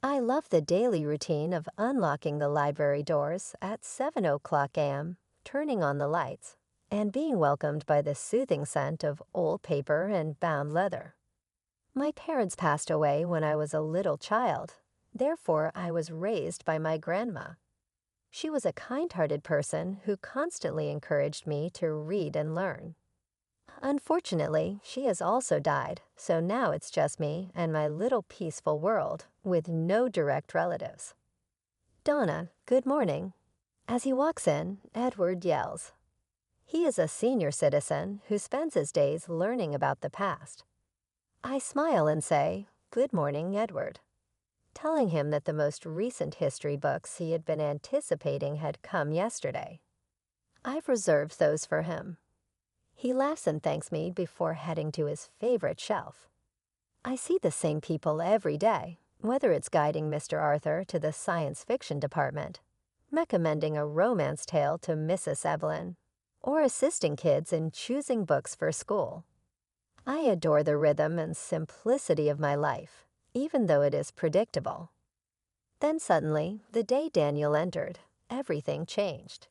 S4: I love the daily routine of unlocking the library doors at 7:00 a.m., turning on the lights, and being welcomed by the soothing scent of old paper and bound leather. My parents passed away when I was a little child, therefore I was raised by my grandma. She was a kind-hearted person who constantly encouraged me to read and learn. Unfortunately, she has also died, so now it's just me and my little peaceful world with no direct relatives. "Donna, good morning." As he walks in, Edward yells. He is a senior citizen who spends his days learning about the past. I smile and say, "Good morning, Edward," telling him that the most recent history books he had been anticipating had come yesterday. I've reserved those for him. He laughs and thanks me before heading to his favorite shelf. I see the same people every day, whether it's guiding Mr. Arthur to the science fiction department, recommending a romance tale to Mrs. Evelyn, or assisting kids in choosing books for school. I adore the rhythm and simplicity of my life, even though it is predictable. Then suddenly, the day Daniel entered, everything changed.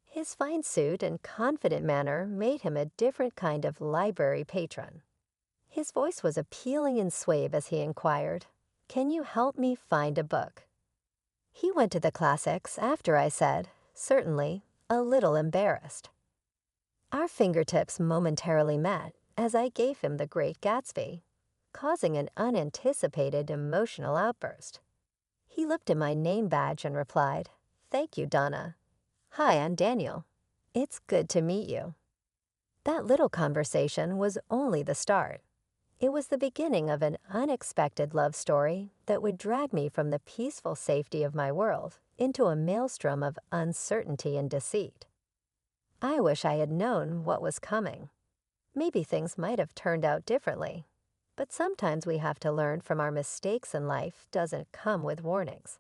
S4: His fine suit and confident manner made him a different kind of library patron. His voice was appealing and suave as he inquired, "Can you help me find a book?" He went to the classics after I said, "Certainly," a little embarrassed. Our fingertips momentarily met as I gave him The Great Gatsby, causing an unanticipated emotional outburst. He looked at my name badge and replied, "Thank you, Donna. Hi, I'm Daniel. It's good to meet you." That little conversation was only the start. It was the beginning of an unexpected love story that would drag me from the peaceful safety of my world into a maelstrom of uncertainty and deceit. I wish I had known what was coming. Maybe things might have turned out differently, but sometimes we have to learn from our mistakes in life doesn't come with warnings.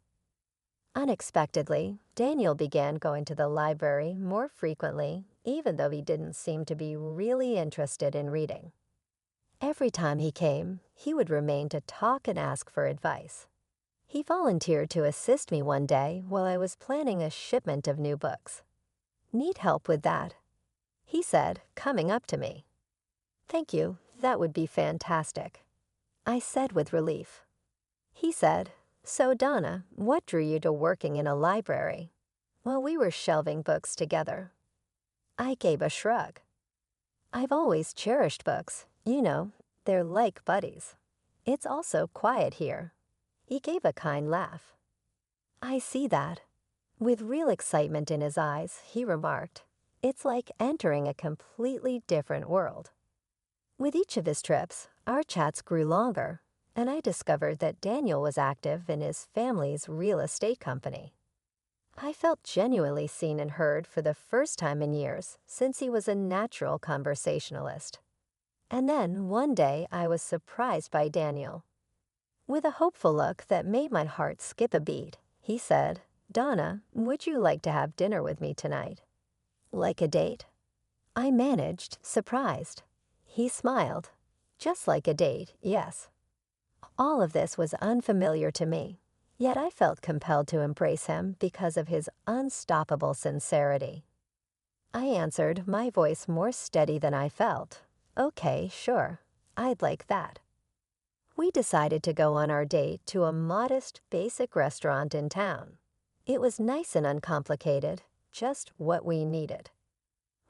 S4: Unexpectedly, Daniel began going to the library more frequently, even though he didn't seem to be really interested in reading. Every time he came, he would remain to talk and ask for advice. He volunteered to assist me one day while I was planning a shipment of new books. "Need help with that?" he said, coming up to me. "Thank you, that would be fantastic," I said with relief. He said, "So Donna, what drew you to working in a library?" While we were shelving books together. I gave a shrug. "I've always cherished books. You know, they're like buddies. It's also quiet here." He gave a kind laugh. "I see that." With real excitement in his eyes, he remarked, "It's like entering a completely different world." With each of his trips, our chats grew longer, and I discovered that Daniel was active in his family's real estate company. I felt genuinely seen and heard for the first time in years since he was a natural conversationalist. And then one day I was surprised by Daniel. With a hopeful look that made my heart skip a beat, he said, "Donna, would you like to have dinner with me tonight?" "Like a date?" I managed, surprised. He smiled. "Just like a date, yes." All of this was unfamiliar to me, yet I felt compelled to embrace him because of his unstoppable sincerity. I answered, my voice more steady than I felt. "Okay, sure. I'd like that." We decided to go on our date to a modest, basic restaurant in town. It was nice and uncomplicated, just what we needed.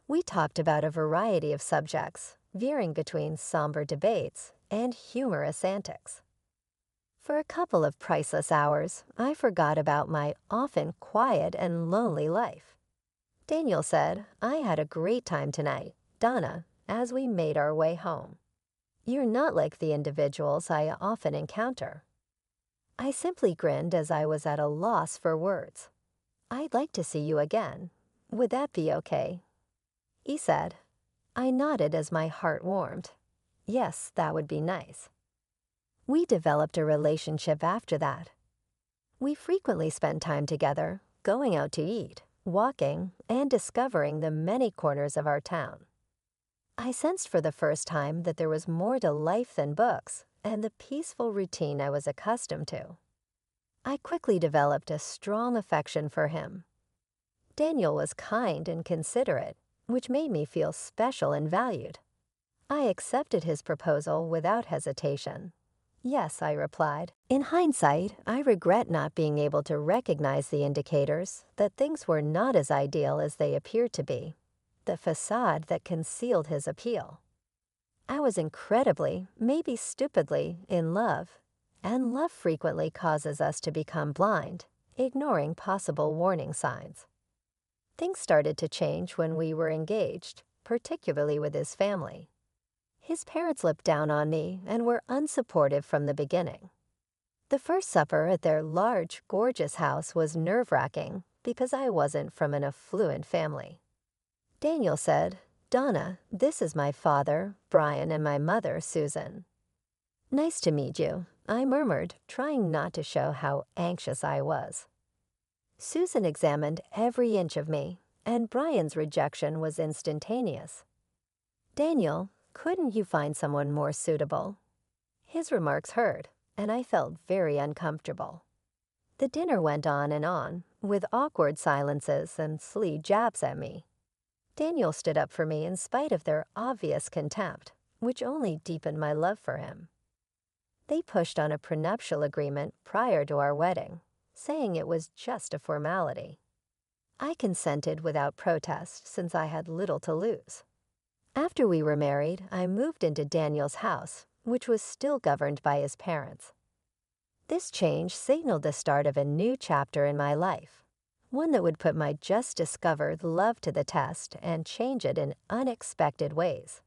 S4: We talked about a variety of subjects, veering between somber debates and humorous antics. For a couple of priceless hours, I forgot about my often quiet and lonely life. Daniel said, "I had a great time tonight, Donna," as we made our way home. "You're not like the individuals I often encounter." I simply grinned as I was at a loss for words. "I'd like to see you again. Would that be okay?" He said. I nodded as my heart warmed. Yes, that would be nice. We developed a relationship after that. We frequently spent time together, going out to eat, walking, and discovering the many corners of our town. I sensed for the first time that there was more to life than books and the peaceful routine I was accustomed to. I quickly developed a strong affection for him. Daniel was kind and considerate, which made me feel special and valued. I accepted his proposal without hesitation. "Yes," I replied. In hindsight, I regret not being able to recognize the indicators that things were not as ideal as they appeared to be, the facade that concealed his appeal. I was incredibly, maybe stupidly, in love, and love frequently causes us to become blind, ignoring possible warning signs. Things started to change when we were engaged, particularly with his family. His parents looked down on me and were unsupportive from the beginning. The first supper at their large, gorgeous house was nerve-wracking because I wasn't from an affluent family. Daniel said, "Donna, this is my father, Brian, and my mother, Susan." "Nice to meet you," I murmured, trying not to show how anxious I was. Susan examined every inch of me, and Brian's rejection was instantaneous. "Daniel, couldn't you find someone more suitable?" His remarks hurt, and I felt very uncomfortable. The dinner went on, with awkward silences and sly jabs at me. Daniel stood up for me in spite of their obvious contempt, which only deepened my love for him. They pushed on a prenuptial agreement prior to our wedding, saying it was just a formality. I consented without protest since I had little to lose. After we were married, I moved into Daniel's house, which was still governed by his parents. This change signaled the start of a new chapter in my life, one that would put my just-discovered love to the test and change it in unexpected ways.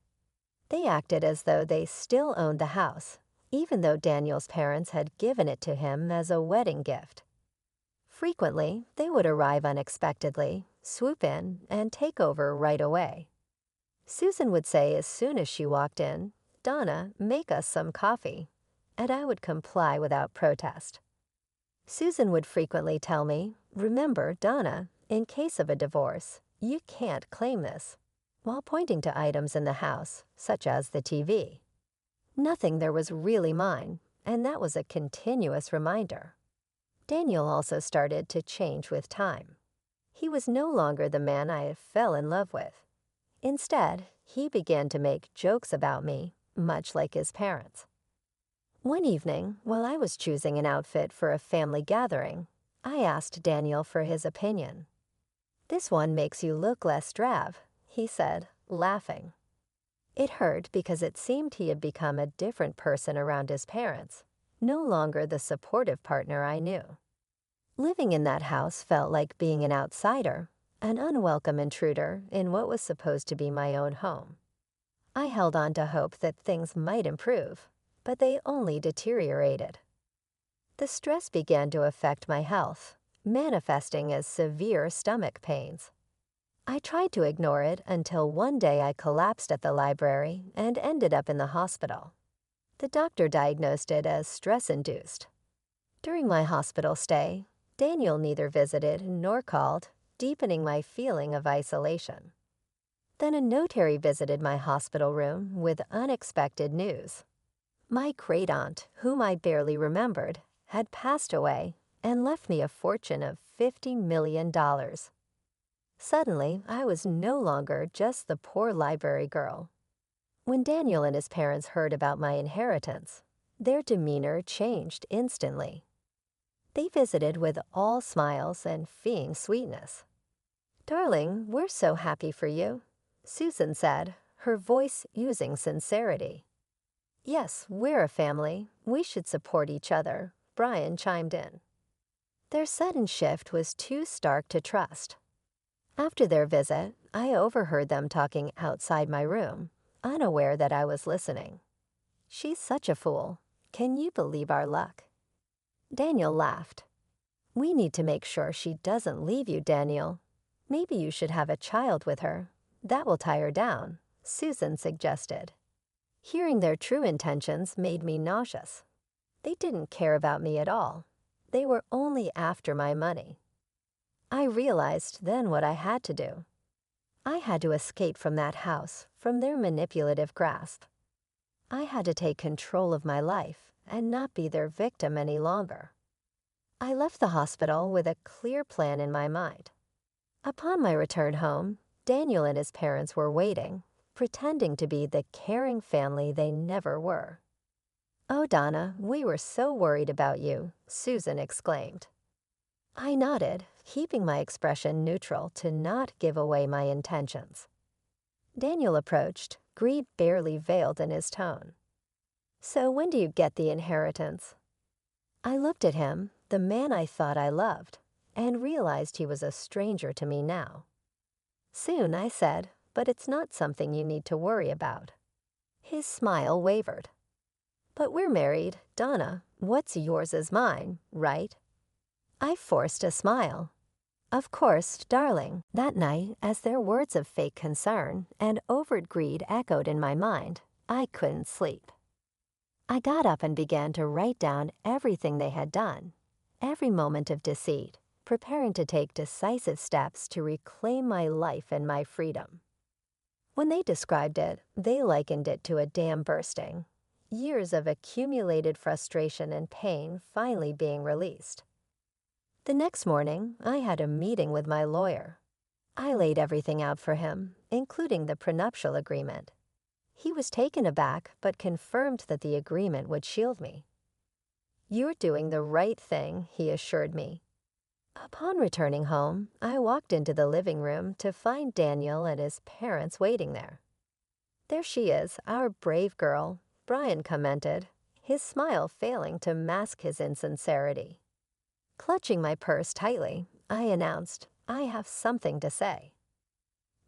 S4: They acted as though they still owned the house, even though Daniel's parents had given it to him as a wedding gift. Frequently, they would arrive unexpectedly, swoop in, and take over right away. Susan would say as soon as she walked in, "Donna, make us some coffee," and I would comply without protest. Susan would frequently tell me, "Remember, Donna, in case of a divorce, you can't claim this," while pointing to items in the house, such as the TV. Nothing there was really mine, and that was a continuous reminder. Daniel also started to change with time. He was no longer the man I fell in love with. Instead, he began to make jokes about me, much like his parents. One evening, while I was choosing an outfit for a family gathering, I asked Daniel for his opinion. "This one makes you look less drab," he said, laughing. It hurt because it seemed he had become a different person around his parents, no longer the supportive partner I knew. Living in that house felt like being an outsider, an unwelcome intruder in what was supposed to be my own home. I held on to hope that things might improve, but they only deteriorated. The stress began to affect my health, manifesting as severe stomach pains. I tried to ignore it until one day I collapsed at the library and ended up in the hospital. The doctor diagnosed it as stress-induced. During my hospital stay, Daniel neither visited nor called, deepening my feeling of isolation. Then a notary visited my hospital room with unexpected news. My great-aunt, whom I barely remembered, had passed away and left me a fortune of $50 million. Suddenly, I was no longer just the poor library girl. When Daniel and his parents heard about my inheritance, their demeanor changed instantly. They visited with all smiles and feigning sweetness. "Darling, we're so happy for you," Susan said, her voice oozing sincerity. "Yes, we're a family. We should support each other," Brian chimed in. Their sudden shift was too stark to trust. After their visit, I overheard them talking outside my room, unaware that I was listening. "She's such a fool. Can you believe our luck?" Daniel laughed. We need to make sure she doesn't leave you, Daniel. Maybe you should have a child with her. That will tie her down, Susan suggested. Hearing their true intentions made me nauseous. They didn't care about me at all. They were only after my money. I realized then what I had to do. I had to escape from that house, from their manipulative grasp. I had to take control of my life and not be their victim any longer. I left the hospital with a clear plan in my mind. Upon my return home, Daniel and his parents were waiting, pretending to be the caring family they never were. "Oh, Donna, we were so worried about you," Susan exclaimed. I nodded, keeping my expression neutral to not give away my intentions. Daniel approached, greed barely veiled in his tone. "So when do you get the inheritance?" I looked at him, the man I thought I loved, and realized he was a stranger to me now. "Soon," I said, "but it's not something you need to worry about." His smile wavered. "But we're married, Donna. What's yours is mine, right?" I forced a smile. "Of course, darling." That night, as their words of fake concern and overt greed echoed in my mind, I couldn't sleep. I got up and began to write down everything they had done, every moment of deceit, preparing to take decisive steps to reclaim my life and my freedom. When they described it, they likened it to a dam bursting, years of accumulated frustration and pain finally being released. The next morning, I had a meeting with my lawyer. I laid everything out for him, including the prenuptial agreement. He was taken aback, but confirmed that the agreement would shield me. "You're doing the right thing," he assured me. Upon returning home, I walked into the living room to find Daniel and his parents waiting there. "There she is, our brave girl," Brian commented, his smile failing to mask his insincerity. Clutching my purse tightly, I announced, "I have something to say."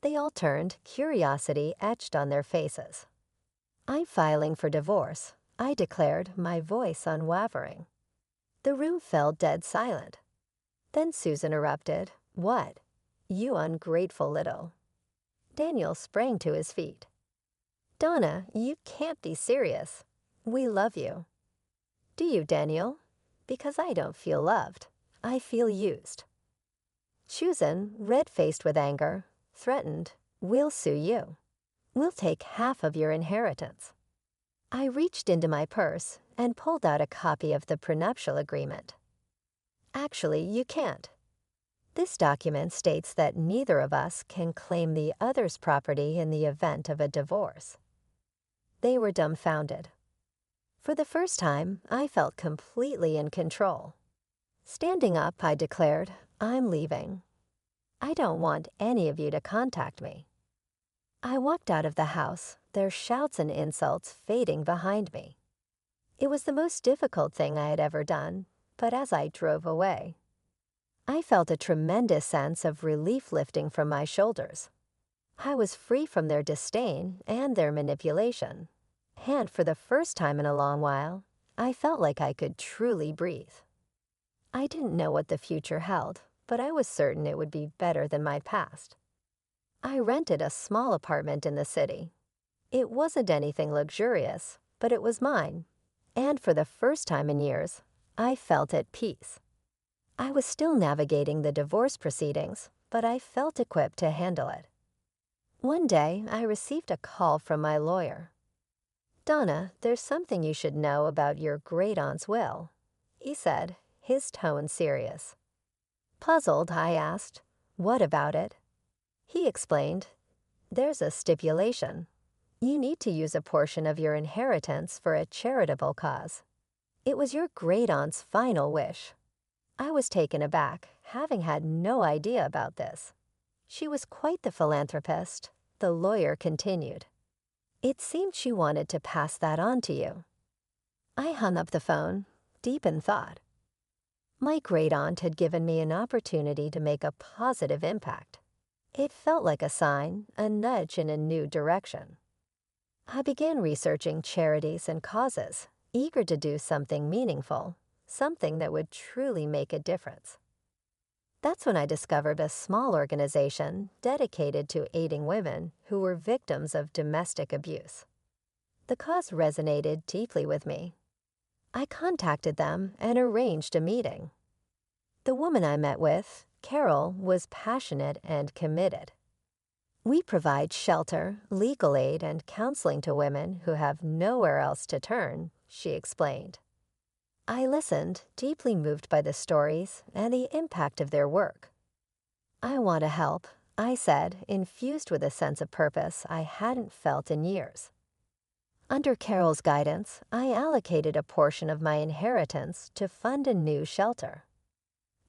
S4: They all turned, curiosity etched on their faces. "I'm filing for divorce," I declared, my voice unwavering. The room fell dead silent. Then Susan erupted, "What? You ungrateful little." Daniel sprang to his feet. "Donna, you can't be serious. We love you." "Do you, Daniel? Because I don't feel loved. I feel used." Susan, red-faced with anger, threatened, "We'll sue you. We'll take half of your inheritance." I reached into my purse and pulled out a copy of the prenuptial agreement. "Actually, you can't. This document states that neither of us can claim the other's property in the event of a divorce." They were dumbfounded. For the first time, I felt completely in control. Standing up, I declared, "I'm leaving. I don't want any of you to contact me." I walked out of the house, their shouts and insults fading behind me. It was the most difficult thing I had ever done, but as I drove away, I felt a tremendous sense of relief lifting from my shoulders. I was free from their disdain and their manipulation. And for the first time in a long while, I felt like I could truly breathe. I didn't know what the future held, but I was certain it would be better than my past. I rented a small apartment in the city. It wasn't anything luxurious, but it was mine, and for the first time in years, I felt at peace. I was still navigating the divorce proceedings, but I felt equipped to handle it. One day, I received a call from my lawyer. "Donna, there's something you should know about your great-aunt's will," he said, his tone serious. Puzzled, I asked, "What about it?" He explained, "There's a stipulation. You need to use a portion of your inheritance for a charitable cause." It was your great-aunt's final wish. I was taken aback, having had no idea about this. She was quite the philanthropist, the lawyer continued. "It seemed she wanted to pass that on to you." I hung up the phone, deep in thought. My great-aunt had given me an opportunity to make a positive impact. It felt like a sign, a nudge in a new direction. I began researching charities and causes, eager to do something meaningful, something that would truly make a difference. That's when I discovered a small organization dedicated to aiding women who were victims of domestic abuse. The cause resonated deeply with me. I contacted them and arranged a meeting. The woman I met with, Carol, was passionate and committed. We provide shelter, legal aid, and counseling to women who have nowhere else to turn, she explained. I listened, deeply moved by the stories and the impact of their work. I want to help, I said, infused with a sense of purpose I hadn't felt in years. Under Carol's guidance, I allocated a portion of my inheritance to fund a new shelter.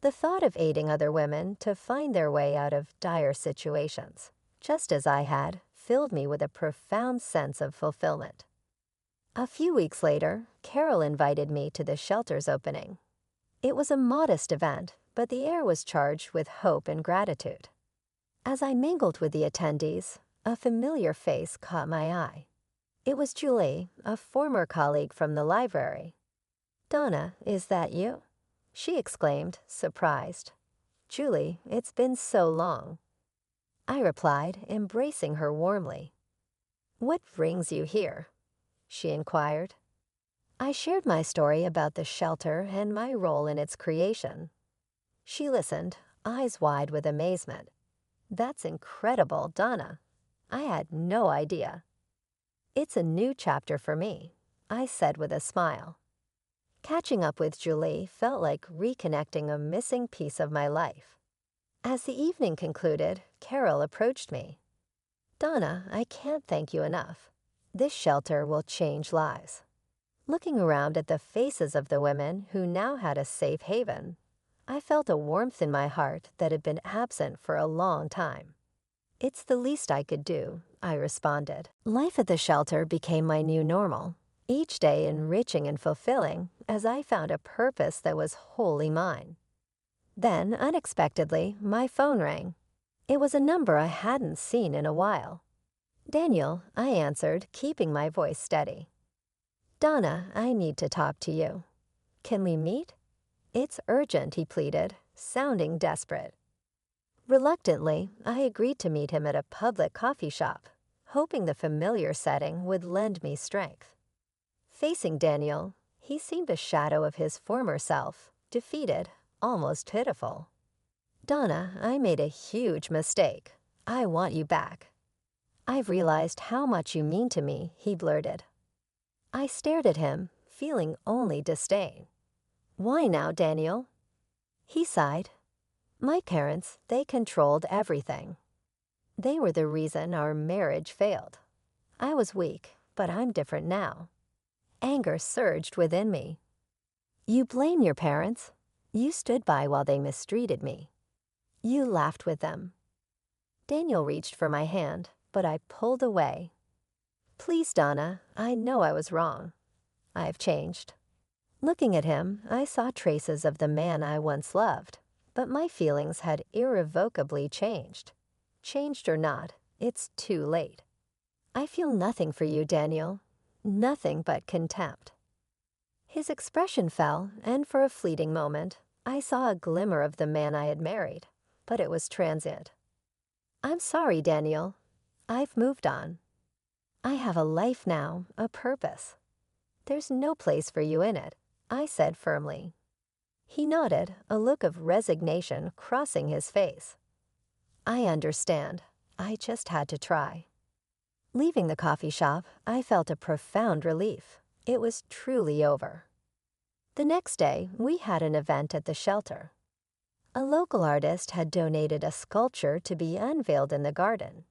S4: The thought of aiding other women to find their way out of dire situations, just as I had, filled me with a profound sense of fulfillment. A few weeks later, Carol invited me to the shelter's opening. It was a modest event, but the air was charged with hope and gratitude. As I mingled with the attendees, a familiar face caught my eye. It was Julie, a former colleague from the library. "Donna, is that you?" she exclaimed, surprised. "Julie, it's been so long." I replied, embracing her warmly. "What brings you here?" she inquired. I shared my story about the shelter and my role in its creation. She listened, eyes wide with amazement. "That's incredible, Donna. I had no idea." "It's a new chapter for me," I said with a smile. Catching up with Julie felt like reconnecting a missing piece of my life. As the evening concluded, Carol approached me. "Donna, I can't thank you enough. This shelter will change lives." Looking around at the faces of the women who now had a safe haven, I felt a warmth in my heart that had been absent for a long time. "It's the least I could do," I responded. Life at the shelter became my new normal, each day enriching and fulfilling as I found a purpose that was wholly mine. Then, unexpectedly, my phone rang. It was a number I hadn't seen in a while. "Daniel," I answered, keeping my voice steady. "Donna, I need to talk to you." "Can we meet?" "It's urgent," he pleaded, sounding desperate. Reluctantly, I agreed to meet him at a public coffee shop, hoping the familiar setting would lend me strength. Facing Daniel, he seemed a shadow of his former self, defeated, almost pitiful. "Donna, I made a huge mistake. I want you back." "I've realized how much you mean to me," he blurted. I stared at him, feeling only disdain. "Why now, Daniel?" He sighed. "My parents, they controlled everything. They were the reason our marriage failed. I was weak, but I'm different now." Anger surged within me. "You blame your parents? You stood by while they mistreated me. You laughed with them." Daniel reached for my hand, but I pulled away. "Please, Donna, I know I was wrong. I've changed." Looking at him, I saw traces of the man I once loved, but my feelings had irrevocably changed. Changed or not, it's too late. "I feel nothing for you, Daniel. Nothing but contempt." His expression fell, and for a fleeting moment, I saw a glimmer of the man I had married, but it was transient. "I'm sorry, Daniel. I've moved on. I have a life now, a purpose. There's no place for you in it," I said firmly. He nodded, a look of resignation crossing his face. "I understand. I just had to try." Leaving the coffee shop, I felt a profound relief. It was truly over. The next day, we had an event at the shelter. A local artist had donated a sculpture to be unveiled in the garden.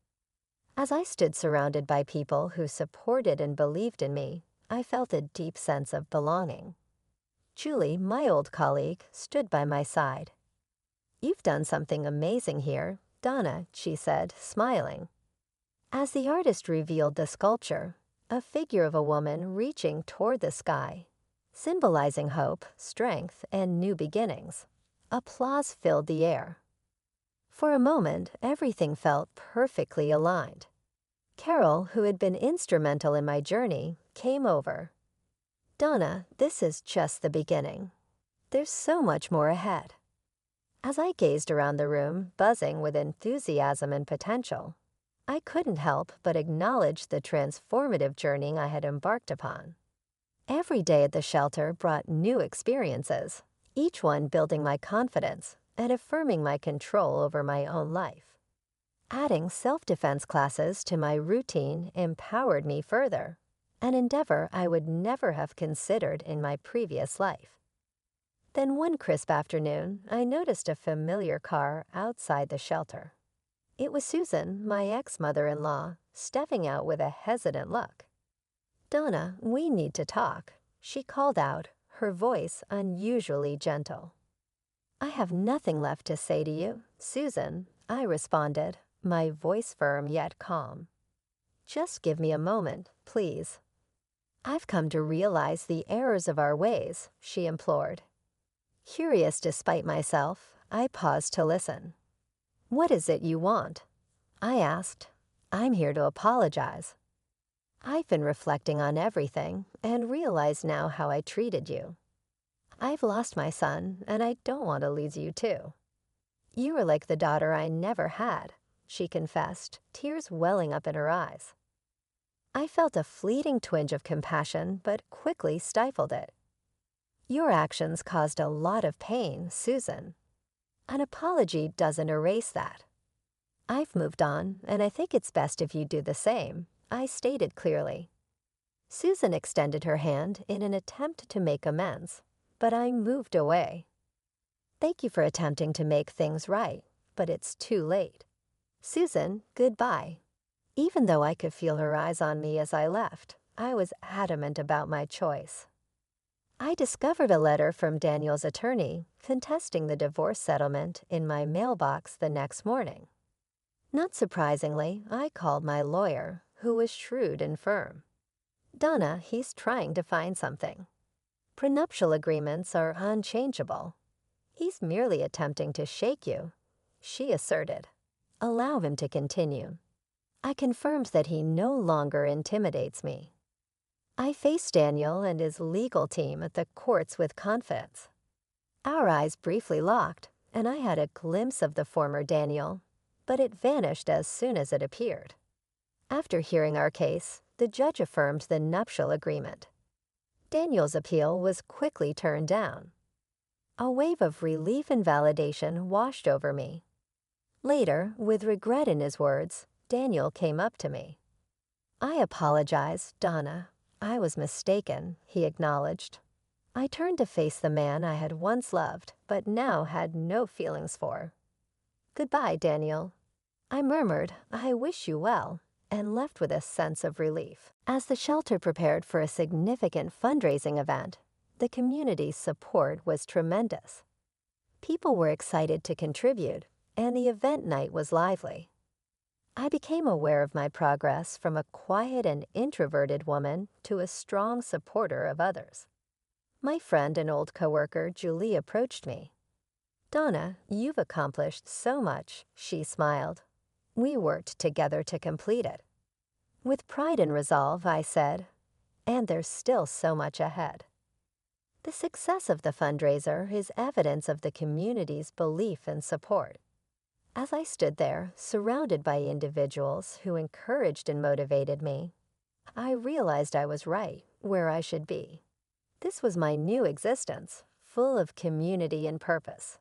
S4: As I stood surrounded by people who supported and believed in me, I felt a deep sense of belonging. Julie, my old colleague, stood by my side. "You've done something amazing here, Donna," she said, smiling. As the artist revealed the sculpture, a figure of a woman reaching toward the sky, symbolizing hope, strength, and new beginnings, applause filled the air. For a moment, everything felt perfectly aligned. Carol, who had been instrumental in my journey, came over. "Donna, this is just the beginning. There's so much more ahead. As I gazed around the room, buzzing with enthusiasm and potential, I couldn't help but acknowledge the transformative journey I had embarked upon. Every day at the shelter brought new experiences, each one building my confidence and affirming my control over my own life. Adding self-defense classes to my routine empowered me further, an endeavor I would never have considered in my previous life. Then one crisp afternoon, I noticed a familiar car outside the shelter. It was Susan, my ex-mother-in-law, stepping out with a hesitant look. "Donna, we need to talk," she called out, her voice unusually gentle. "I have nothing left to say to you, Susan," I responded, my voice firm yet calm. "Just give me a moment, please." "I've come to realize the errors of our ways," she implored. Curious despite myself, I paused to listen. "What is it you want?" I asked. "I'm here to apologize. I've been reflecting on everything and realize now how I treated you. I've lost my son, and I don't want to lose you too." "You were like the daughter I never had," she confessed, tears welling up in her eyes. I felt a fleeting twinge of compassion, but quickly stifled it. "Your actions caused a lot of pain, Susan. An apology doesn't erase that. I've moved on, and I think it's best if you do the same," I stated clearly. Susan extended her hand in an attempt to make amends, but I moved away. "Thank you for attempting to make things right, but it's too late. Susan, goodbye." Even though I could feel her eyes on me as I left, I was adamant about my choice. I discovered a letter from Daniel's attorney contesting the divorce settlement in my mailbox the next morning. Not surprisingly, I called my lawyer, who was shrewd and firm. "Donna, he's trying to find something. Prenuptial agreements are unchangeable. He's merely attempting to shake you," she asserted. "Allow him to continue." I confirmed that he no longer intimidates me. I faced Daniel and his legal team at the courts with confidence. Our eyes briefly locked, and I had a glimpse of the former Daniel, but it vanished as soon as it appeared. After hearing our case, the judge affirmed the nuptial agreement. Daniel's appeal was quickly turned down. A wave of relief and validation washed over me. Later, with regret in his words, Daniel came up to me. "I apologize, Donna. I was mistaken," he acknowledged. I turned to face the man I had once loved, but now had no feelings for. "Goodbye, Daniel." I murmured, "I wish you well," and left with a sense of relief. As the shelter prepared for a significant fundraising event, the community's support was tremendous. People were excited to contribute, and the event night was lively. I became aware of my progress from a quiet and introverted woman to a strong supporter of others. My friend and old coworker Julie approached me. "Donna, you've accomplished so much," she smiled. "We worked together to complete it." With pride and resolve, I said, "And there's still so much ahead." The success of the fundraiser is evidence of the community's belief and support. As I stood there, surrounded by individuals who encouraged and motivated me, I realized I was right where I should be. This was my new existence, full of community and purpose.